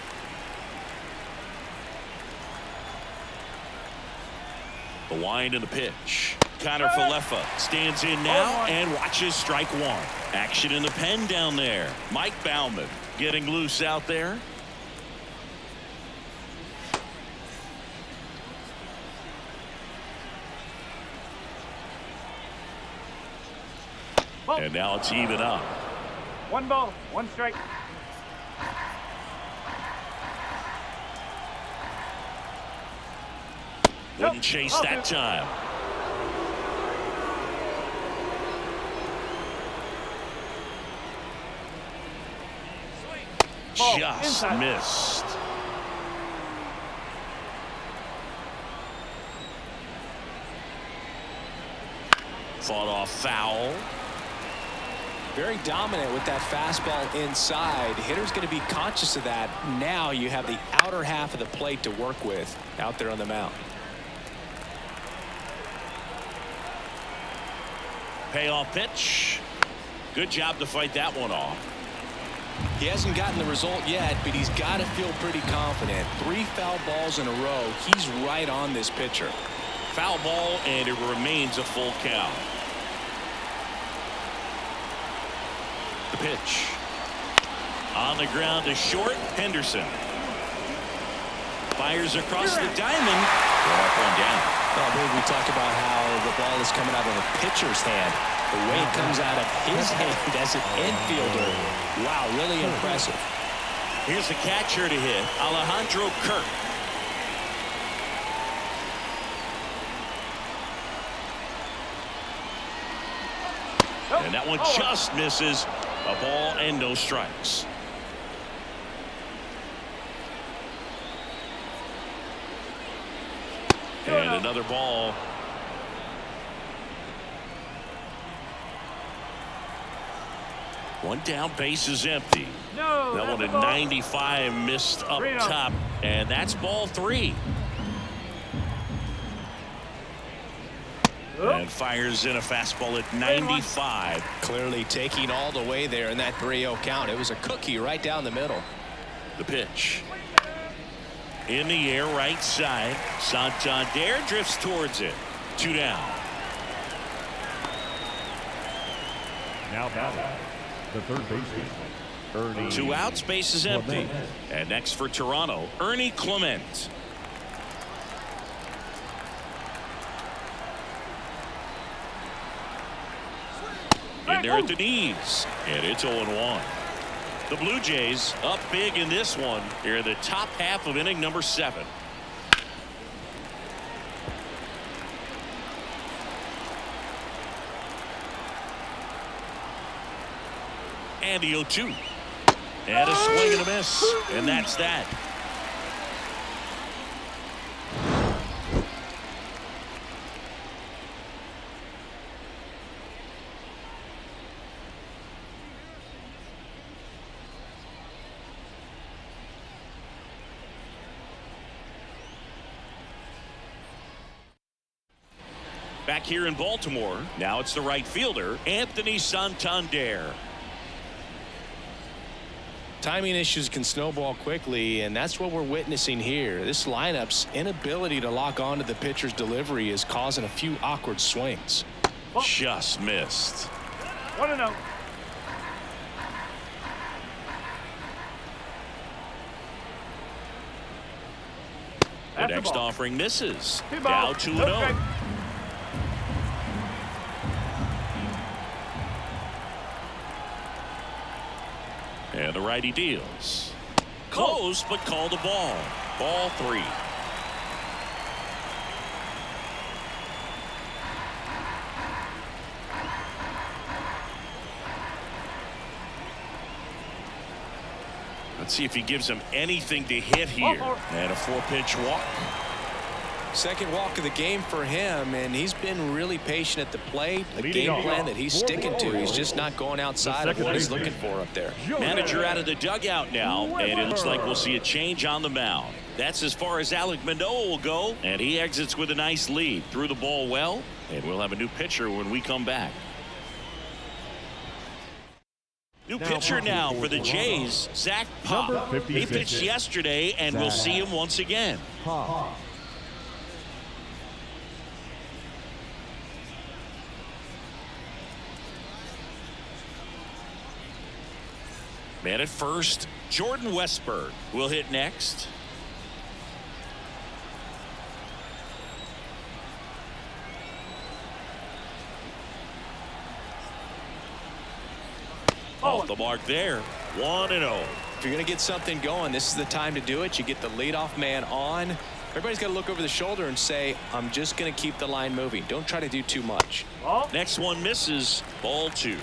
The wind and the pitch. Connor Falefa stands in now and watches strike one. Action in the pen down there. Mike Baumann getting loose out there. And now it's even up. 1 ball, 1 strike. Wouldn't chase that time. Ball Just inside. missed. Fought off foul. Very dominant with that fastball inside. Hitter's going to be conscious of that. Now you have the outer half of the plate to work with out there on the mound. Payoff pitch. Good job to fight that one off. He hasn't gotten the result yet, but he's got to feel pretty confident. 3 foul balls in a row. He's right on this pitcher. Foul ball, and it remains a full count. The pitch. On the ground to short. Henderson. Fires across the diamond. Walk one down. Well, I believe we talked about how the ball is coming out of a pitcher's hand. The way it comes out of his hand as an infielder. Wow, really impressive. Here's the catcher to hit. Alejandro Kirk. And that one just misses. A ball and no strikes. And another ball. One down, base is empty. No, That one at 95 missed up top, and that's ball 3. And fires in a fastball at 95. Clearly taking all the way there in that 3-0 count. It was a cookie right down the middle. The pitch. In the air, right side. Santander drifts towards it. 2 down. Now batting, the third baseman, Ernie. 2 outs, base is empty. And next for Toronto, Ernie Clement. In there at the knees, and it's 0-1. The Blue Jays up big in this one here in the top half of inning number 7. And the 0-2. And a swing and a miss, and that's that. Back here in Baltimore, now it's the right fielder, Anthony Santander. Timing issues can snowball quickly, and that's what we're witnessing here. This lineup's inability to lock onto the pitcher's delivery is causing a few awkward swings. Just missed. 1-0. The next offering misses. 2 Now balls, 2-0. no strike. And the righty deals. Close, but called a ball. Ball 3. Let's see if he gives him anything to hit here. And a 4-pitch walk. Second walk of the game for him, and he's been really patient at the plate. A game plan that he's sticking to. He's just not going outside of what he's looking for up there. Manager out of the dugout now, and it looks like we'll see a change on the mound. That's as far as Alek Manoah will go, and he exits with a nice lead. Threw the ball well, and we'll have a new pitcher when we come back. New pitcher now for the Jays, Zach Pop. He pitched yesterday, and we'll see him once again. Man at first, Jordan Westburg will hit next. Off the mark there, 1-0. If you're going to get something going, this is the time to do it. You get the leadoff man on. Everybody's got to look over the shoulder and say, I'm just going to keep the line moving. Don't try to do too much. Next one misses, ball 2.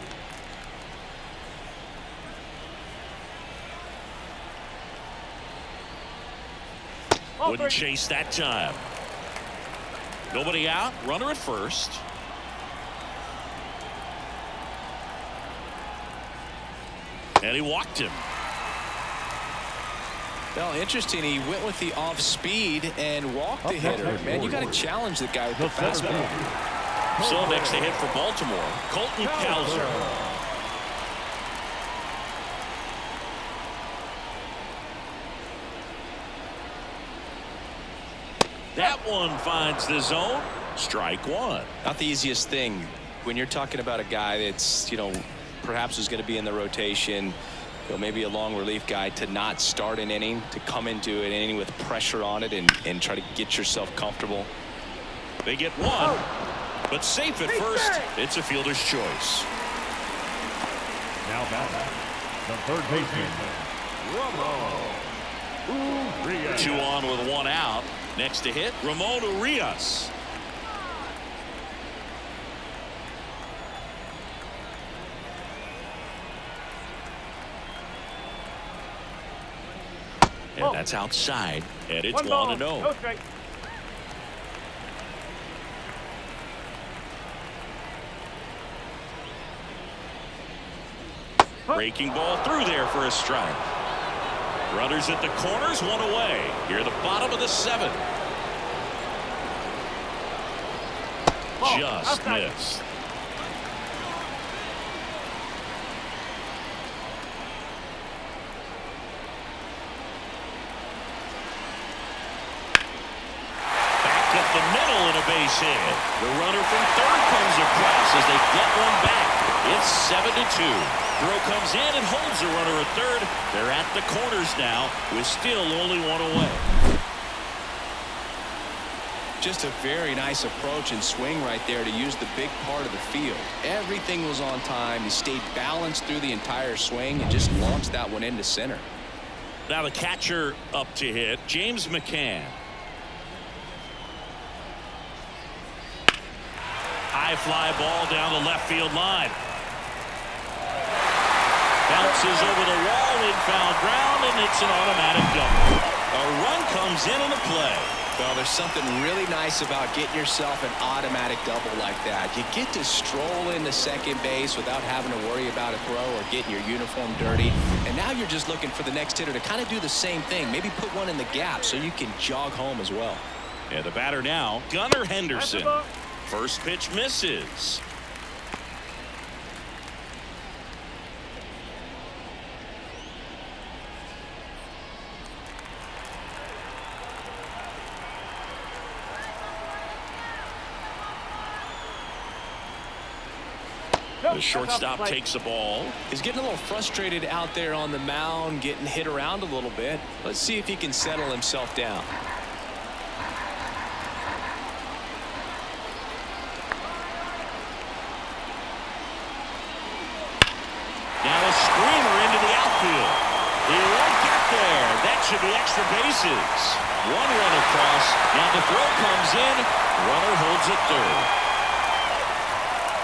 Wouldn't chase that time. Nobody out, runner at first. And he walked him. Well, interesting. He went with the off speed and walked the hitter. Man, you got to challenge the guy with the fastball. So next to hit for Baltimore, Colton Cowser. That one finds the zone. Strike 1. Not the easiest thing when you're talking about a guy that's, perhaps is going to be in the rotation, maybe a long relief guy, to not start an inning, to come into an inning with pressure on it and try to get yourself comfortable. They get one, but safe at first. It's a fielder's choice. Now batting, the third baseman, Ramon Urias. 2 on with 1 out. Next to hit, Ramon Urias. And that's outside, and it's 1-0. No strike. Breaking ball through there for a strike. Runners at the corners, 1 away. Here, the bottom of the 7th. Just missed. Back up the middle and a base hit. The runner from third comes across as they get one back. It's 7-2. Throw comes in and holds the runner at third. They're at the corners now with still only 1 away. Just a very nice approach and swing right there to use the big part of the field. Everything was on time. He stayed balanced through the entire swing and just launched that one into center. Now the catcher up to hit, James McCann. High fly ball down the left field line. Bounces over the wall, inbound ground, and it's an automatic double. A run comes in on the play. Well, there's something really nice about getting yourself an automatic double like that. You get to stroll into second base without having to worry about a throw or getting your uniform dirty. And now you're just looking for the next hitter to kind of do the same thing. Maybe put one in the gap so you can jog home as well. And the batter now, Gunnar Henderson. First pitch misses. The shortstop takes the ball. He's getting a little frustrated out there on the mound, getting hit around a little bit. Let's see if he can settle himself down. Now a screamer into the outfield. He won't get there. That should be extra bases. 1 run across. Now the throw comes in. Runner holds it third.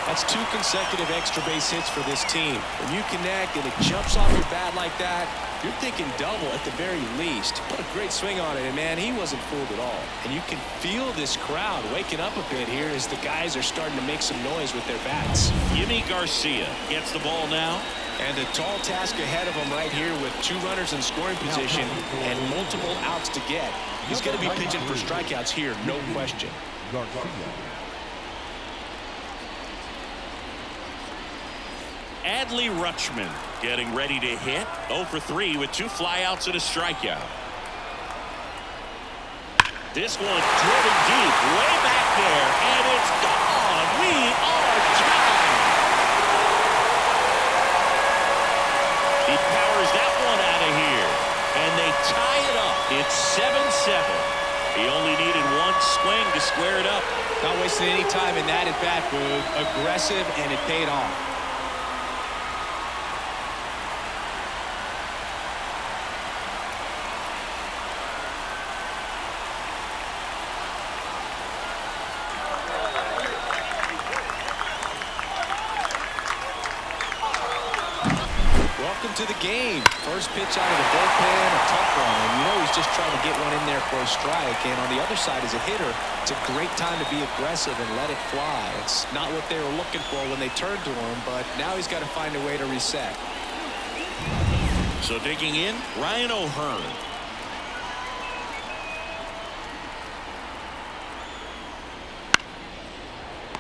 That's 2 consecutive extra base hits for this team. When you connect and it jumps off your bat like that, you're thinking double at the very least. What a great swing on it, and man, he wasn't fooled at all. And you can feel this crowd waking up a bit here as the guys are starting to make some noise with their bats. Yimi Garcia gets the ball now. And a tall task ahead of him right here with 2 runners in scoring position and multiple outs to get. He's going to be pitching for strikeouts here, no question. Adley Rutschman getting ready to hit. 0 for 3 with 2 flyouts and a strikeout. This one driven deep, way back there, and it's gone. We are tied. He powers that one out of here, and they tie it up. It's 7-7. He only needed 1 swing to square it up. Not wasting any time in that at-bat, Boog. Aggressive, and it paid off. To the game. First pitch out of the bullpen, a tough one. And you know he's just trying to get one in there for a strike. And on the other side, as a hitter, it's a great time to be aggressive and let it fly. It's not what they were looking for when they turned to him, but now he's got to find a way to reset. So digging in, Ryan O'Hearn.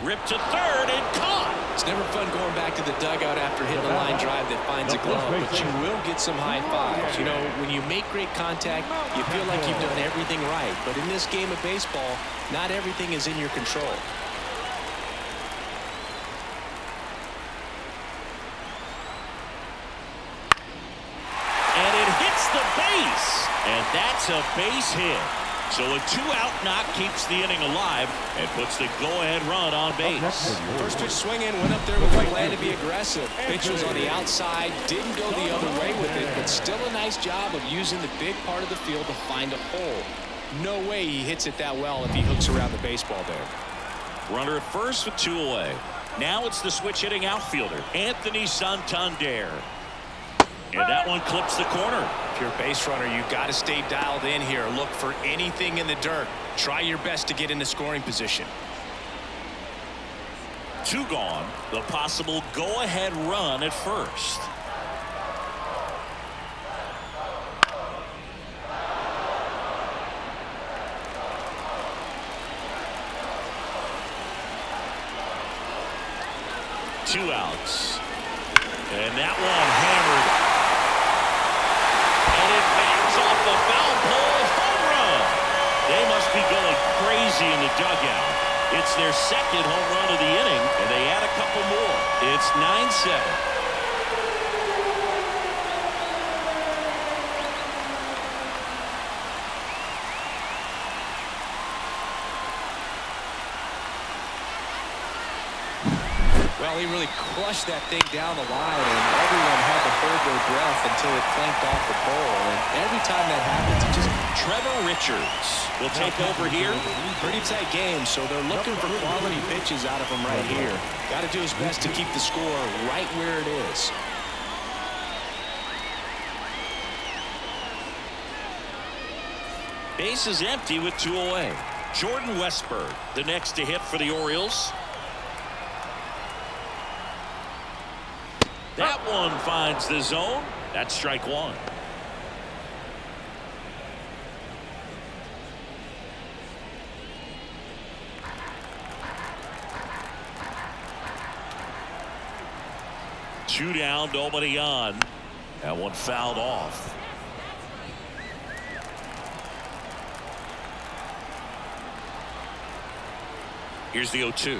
Ripped to third and caught. It's never fun going back to the dugout after hitting a line drive that finds a glove, but you will get some high fives. You know, when you make great contact, you feel like you've done everything right. But in this game of baseball, not everything is in your control. And it hits the base. And that's a base hit. So a 2-out knock keeps the inning alive and puts the go-ahead run on base. First pitch swinging, went up there with a plan to be aggressive. Pitch was on the outside, didn't go the other way with it, but still a nice job of using the big part of the field to find a hole. No way he hits it that well if he hooks around the baseball there. Runner at first with 2 away. Now it's the switch-hitting outfielder, Anthony Santander. And that one clips the corner. If you're a base runner, you got to stay dialed in here. Look for anything in the dirt. Try your best to get into scoring position. 2 gone. The possible go-ahead run at first. Two outs. And that one hammered. And it backs off the foul pole. Home run. They must be going crazy in the dugout. It's their second home run of the inning, and they add a couple more. It's 9-7. Well, he really crushed that thing down the line, and everyone had to hold their breath until it clanked off the pole. And every time that happens, it just... Trevor Richards will take over here. Pretty tight game, so they're looking for quality pitches out of him right here. Got to do his best to keep the score right where it is. Base is empty with 2 away. Jordan Westberg, the next to hit for the Orioles. That one finds the zone. That's strike 1. Two down, nobody on. That one fouled off. Here's the 0-2.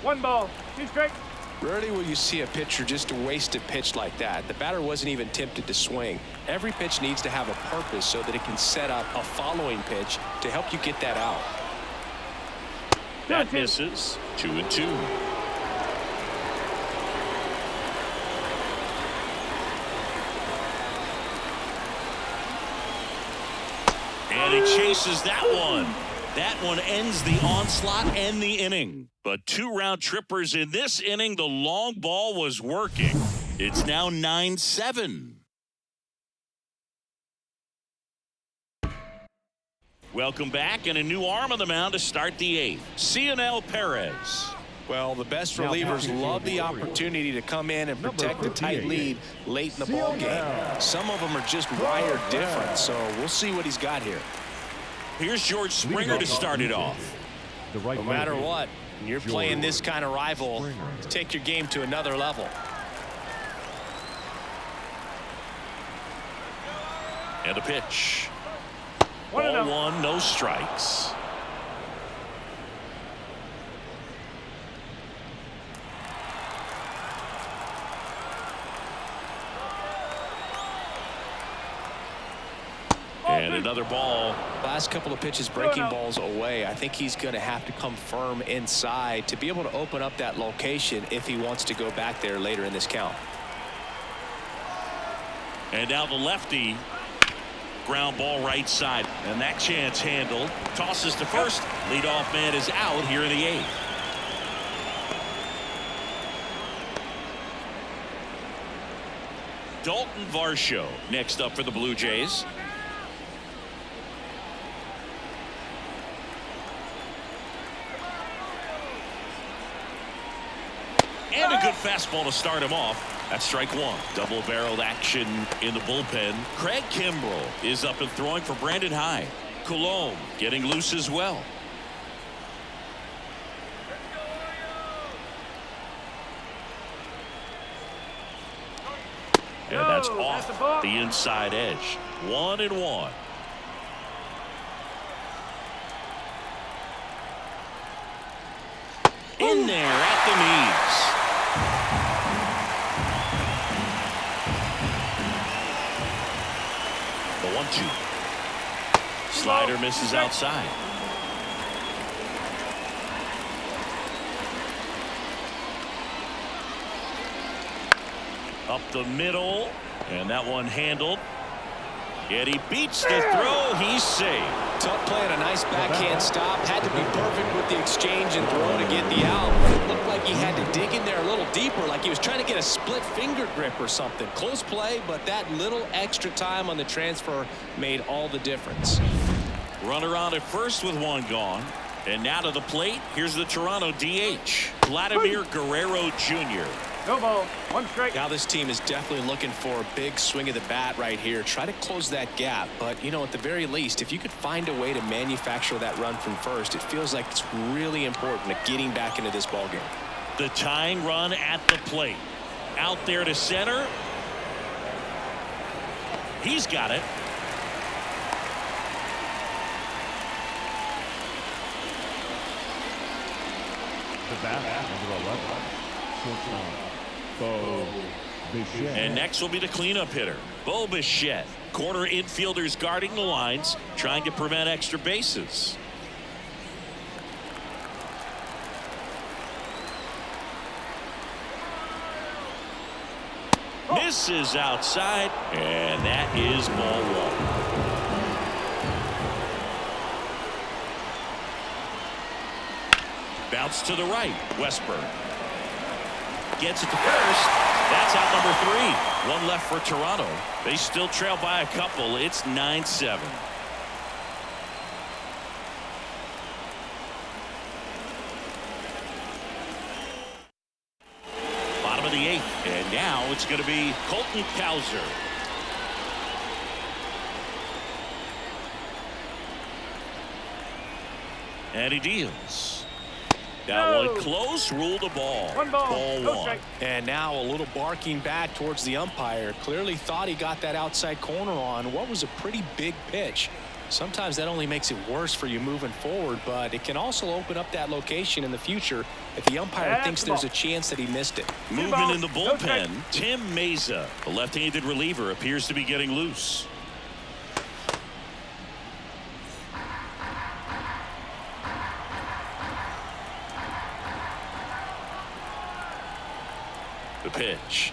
1 ball, 2 strikes. Rarely will you see a pitcher just waste a pitch like that. The batter wasn't even tempted to swing. Every pitch needs to have a purpose so that it can set up a following pitch to help you get that out. That misses. 2-2. And he chases that one. That one ends the onslaught and the inning. But 2 round trippers in this inning. The long ball was working. It's now 9-7. Welcome back, and a new arm on the mound to start the 8th. Cionel Perez. Well, the best relievers love the opportunity to come in and protect a tight lead late in the ball game. Some of them are just wired different, so we'll see what he's got here. Here's George Springer to start it off. No matter what, when you're playing this kind of rival, take your game to another level. And a pitch. Ball 1, no strikes. And another ball. Last couple of pitches breaking balls away. I think he's going to have to come firm inside to be able to open up that location if he wants to go back there later in this count. And now the lefty. Ground ball right side. And that chance handled. Tosses to first. Leadoff man is out here in the 8th. Dalton Varsho next up for the Blue Jays. And a good fastball to start him off. That's strike 1. Double-barreled action in the bullpen. Craig Kimbrell is up and throwing for Brandon Hyde. Coulombe getting loose as well. And that's off the inside edge. 1-1. In there at the knees. The 1-2. Slider misses outside. Up the middle, and that one handled. Yet he beats the throw. He's safe. Tough play and a nice backhand stop. Had to be perfect with the exchange and throw to get the out. It looked like he had to dig in there a little deeper, like he was trying to get a split finger grip or something. Close play, but that little extra time on the transfer made all the difference. Runner on at first with 1 gone. And now to the plate. Here's the Toronto DH, Vladimir Guerrero Jr. No ball. 1 strike. Now this team is definitely looking for a big swing of the bat right here. Try to close that gap. But, you know, at the very least, if you could find a way to manufacture that run from first, it feels like it's really important to getting back into this ballgame. The tying run at the plate. Out there to center. He's got it. The bat, number 11. Shortstop, Bo Bichette. And next will be the cleanup hitter, Bo Bichette. Corner infielders guarding the lines, trying to prevent extra bases. Misses outside, and that is ball 1. Bounce to the right. Westburg gets it to first. That's out number 3. 1 left for Toronto. They still trail by a couple. It's 9-7. Bottom of the 8th, and now it's going to be Colton Cowser. And he deals. That one close, ruled a ball. 1 ball. Ball No 1. strike. And now a little barking back towards the umpire. Clearly thought he got that outside corner on what was a pretty big pitch. Sometimes that only makes it worse for you moving forward, but it can also open up that location in the future if the umpire thinks there's a chance that he missed it. Movement in the bullpen. Tim Meza, the left-handed reliever, appears to be getting loose. The pitch.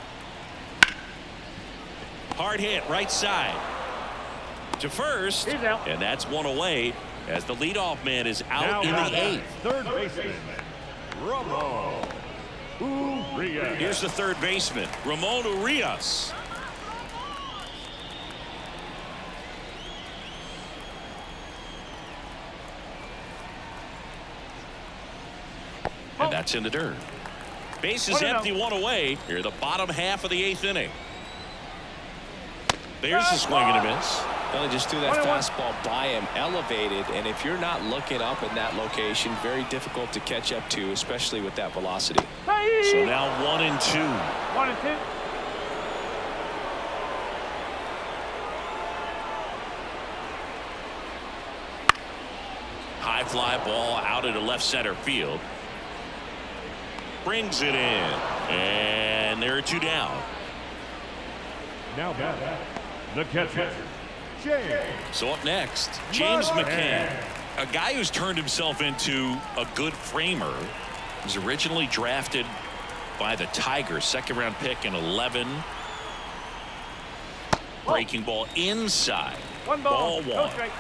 Hard hit right side to first, He's out. and that's 1 away. as the leadoff man is Now out in the batting, eighth. third baseman, Ramon Urias. Here's the third baseman, Ramon Urias. And that's in the dirt. Base is empty, one away. Here, the bottom half of the eighth inning. There's the swing and a miss. Well, just threw that fastball by him, elevated, and if you're not looking up in that location, very difficult to catch up to, especially with that velocity. So now 1-2. 1-2. High fly ball out into left center field. Brings it in. And there are two down. Now batting, the catcher, James. So up next, James McCann, a guy who's turned himself into a good framer. He was originally drafted by the Tigers, second round pick in 11. Breaking ball inside. One ball. Ball No one. strike.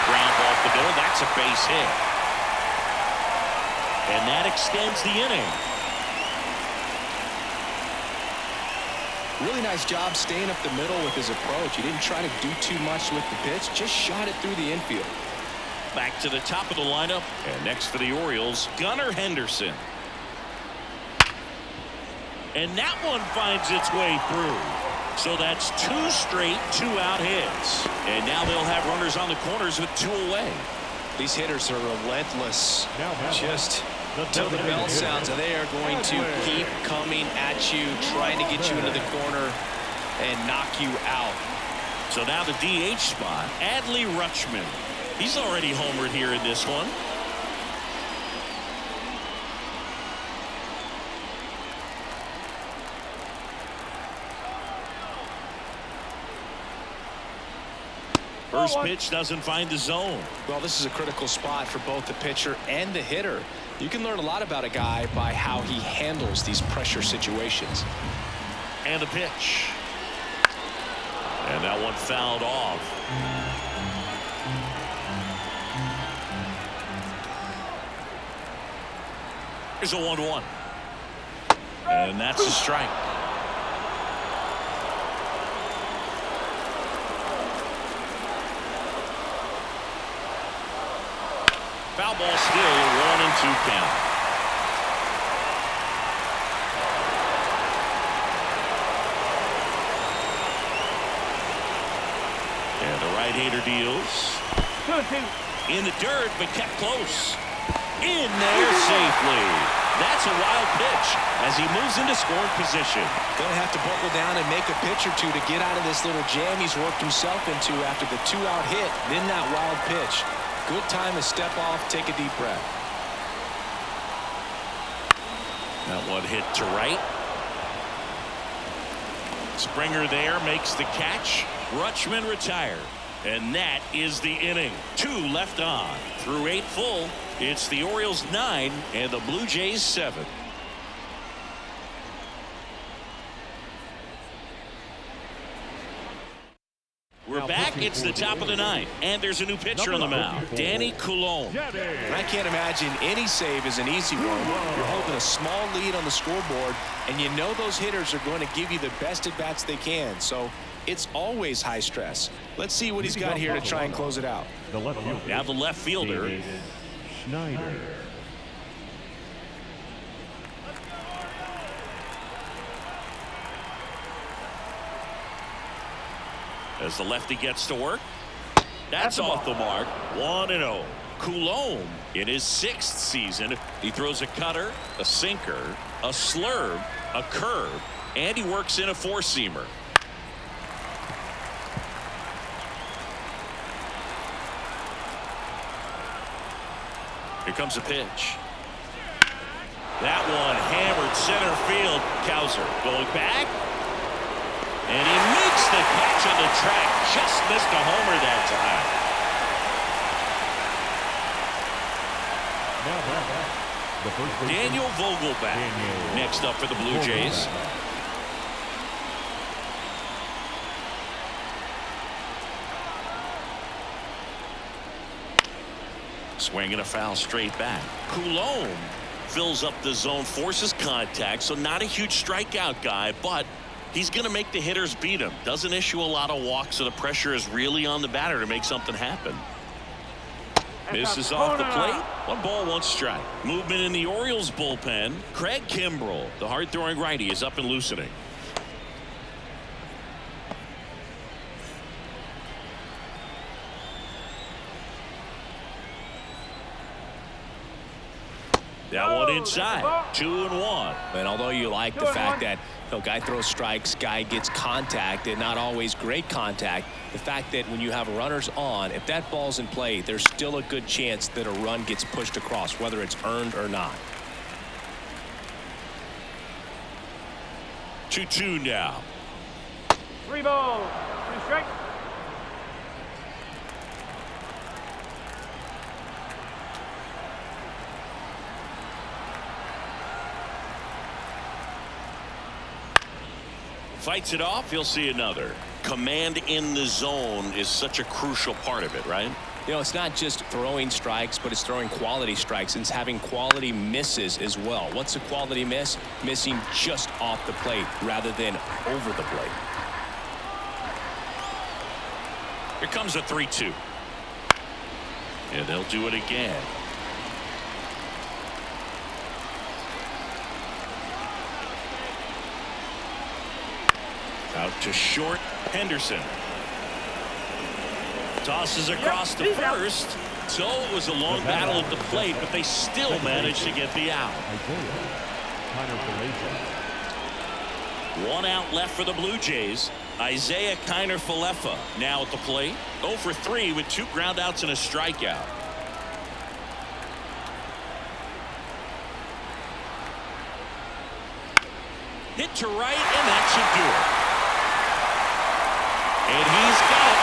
Ground ball up the middle. That's a base hit. And that extends the inning. Really nice job staying up the middle with his approach. He didn't try to do too much with the pitch, just shot it through the infield. Back to the top of the lineup. And next for the Orioles, Gunnar Henderson. And that one finds its way through. So that's two straight two-out hits. And now they'll have runners on the corners with two away. These hitters are relentless. Now batting, Just till the bell sounds, they are going to keep coming at you, trying to get you into the corner and knock you out. So now the DH spot, Adley Rutschman. He's already homered here in this one. First pitch doesn't find the zone. Well, this is a critical spot for both the pitcher and the hitter. You can learn a lot about a guy by how he handles these pressure situations. And the pitch. And that one fouled off. Here's a 1-1. And that's a strike. Foul ball still, 1-2 count. And the right-hander deals. 2-2. In the dirt, but kept close. In there safely. That's a wild pitch as he moves into scoring position. Going to have to buckle down and make a pitch or two to get out of this little jam he's worked himself into after the two-out hit, then that wild pitch. Good time to step off, take a deep breath. That one hit to right. Springer there makes the catch. Rutschman retired. And that is the inning. 2 left on. Through 8 full, it's the Orioles 9 and the Blue Jays 7. We're back. It's the top of the 9th, and there's a new pitcher on the mound, Danny Coulomb. And I can't imagine any save is an easy one. You're holding a small lead on the scoreboard, and you know those hitters are going to give you the best at bats they can. So it's always high stress. Let's see what he's got here to try and close it out. The left fielder, Now the left fielder. Davis Schneider. As the lefty gets to work. That's off the mark. 1-0. Coulomb in his 6th season. He throws a cutter, a sinker, a slurve, a curve, and he works in a 4-seamer. Here comes a pitch. That one hammered center field. Cowser going back. And he makes the catch on the track. Just missed a homer that time. The first baseman, Daniel Vogelback next up for the Blue Jays. Swing and a foul straight back. Coulomb fills up the zone, forces contact, so not a huge strikeout guy, but he's going to make the hitters beat him. Doesn't issue a lot of walks, so the pressure is really on the batter to make something happen. Misses off the plate. 1 ball, 1 strike. Movement in the Orioles bullpen. Craig Kimbrell, the hard-throwing righty, is up and loosening. That one inside. 2-1. And although you like the fact that guy throws strikes, guy gets contact, and not always great contact, the fact that when you have runners on, if that ball's in play, there's still a good chance that a run gets pushed across, whether it's earned or not. 2-2 now. 3 balls, 2 strikes. Fights it off. He'll see another. Command in the zone is such a crucial part of it, right? It's not just throwing strikes, but it's throwing quality strikes and it's having quality misses as well. What's a quality miss? Missing just off the plate rather than over the plate. Here comes a 3-2. And they'll do it again. Out to short. Henderson tosses across the first. So it was a long battle at the plate, but they still managed to get the out. 1 out left for the Blue Jays. Isaiah Kiner-Falefa now at the plate. 0 for 3 with 2 groundouts and a strikeout. Hit to right, and that should do it. And he's got it.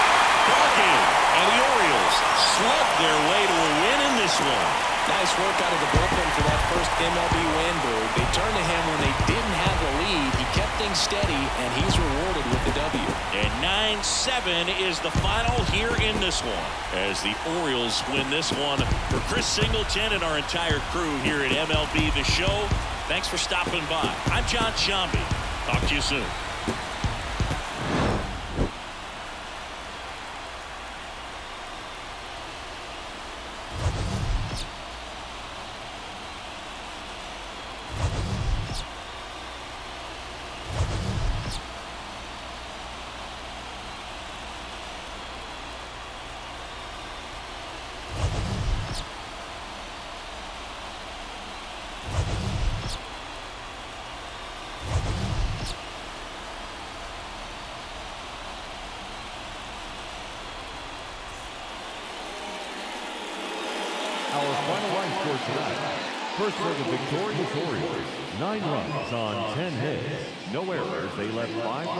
Ball game. And the Orioles slugged their way to a win in this one. Nice work out of the bullpen for that first MLB win, Bird. They turned to him when they didn't have the lead. He kept things steady, and he's rewarded with the W. And 9-7 is the final here in this one, as the Orioles win this one. For Chris Singleton and our entire crew here at MLB The Show, thanks for stopping by. I'm John Shambi. Talk to you soon. Our final line score tonight. First for the victorious Orioles, 9 runs on 10 hits. No errors. They left 5 runs.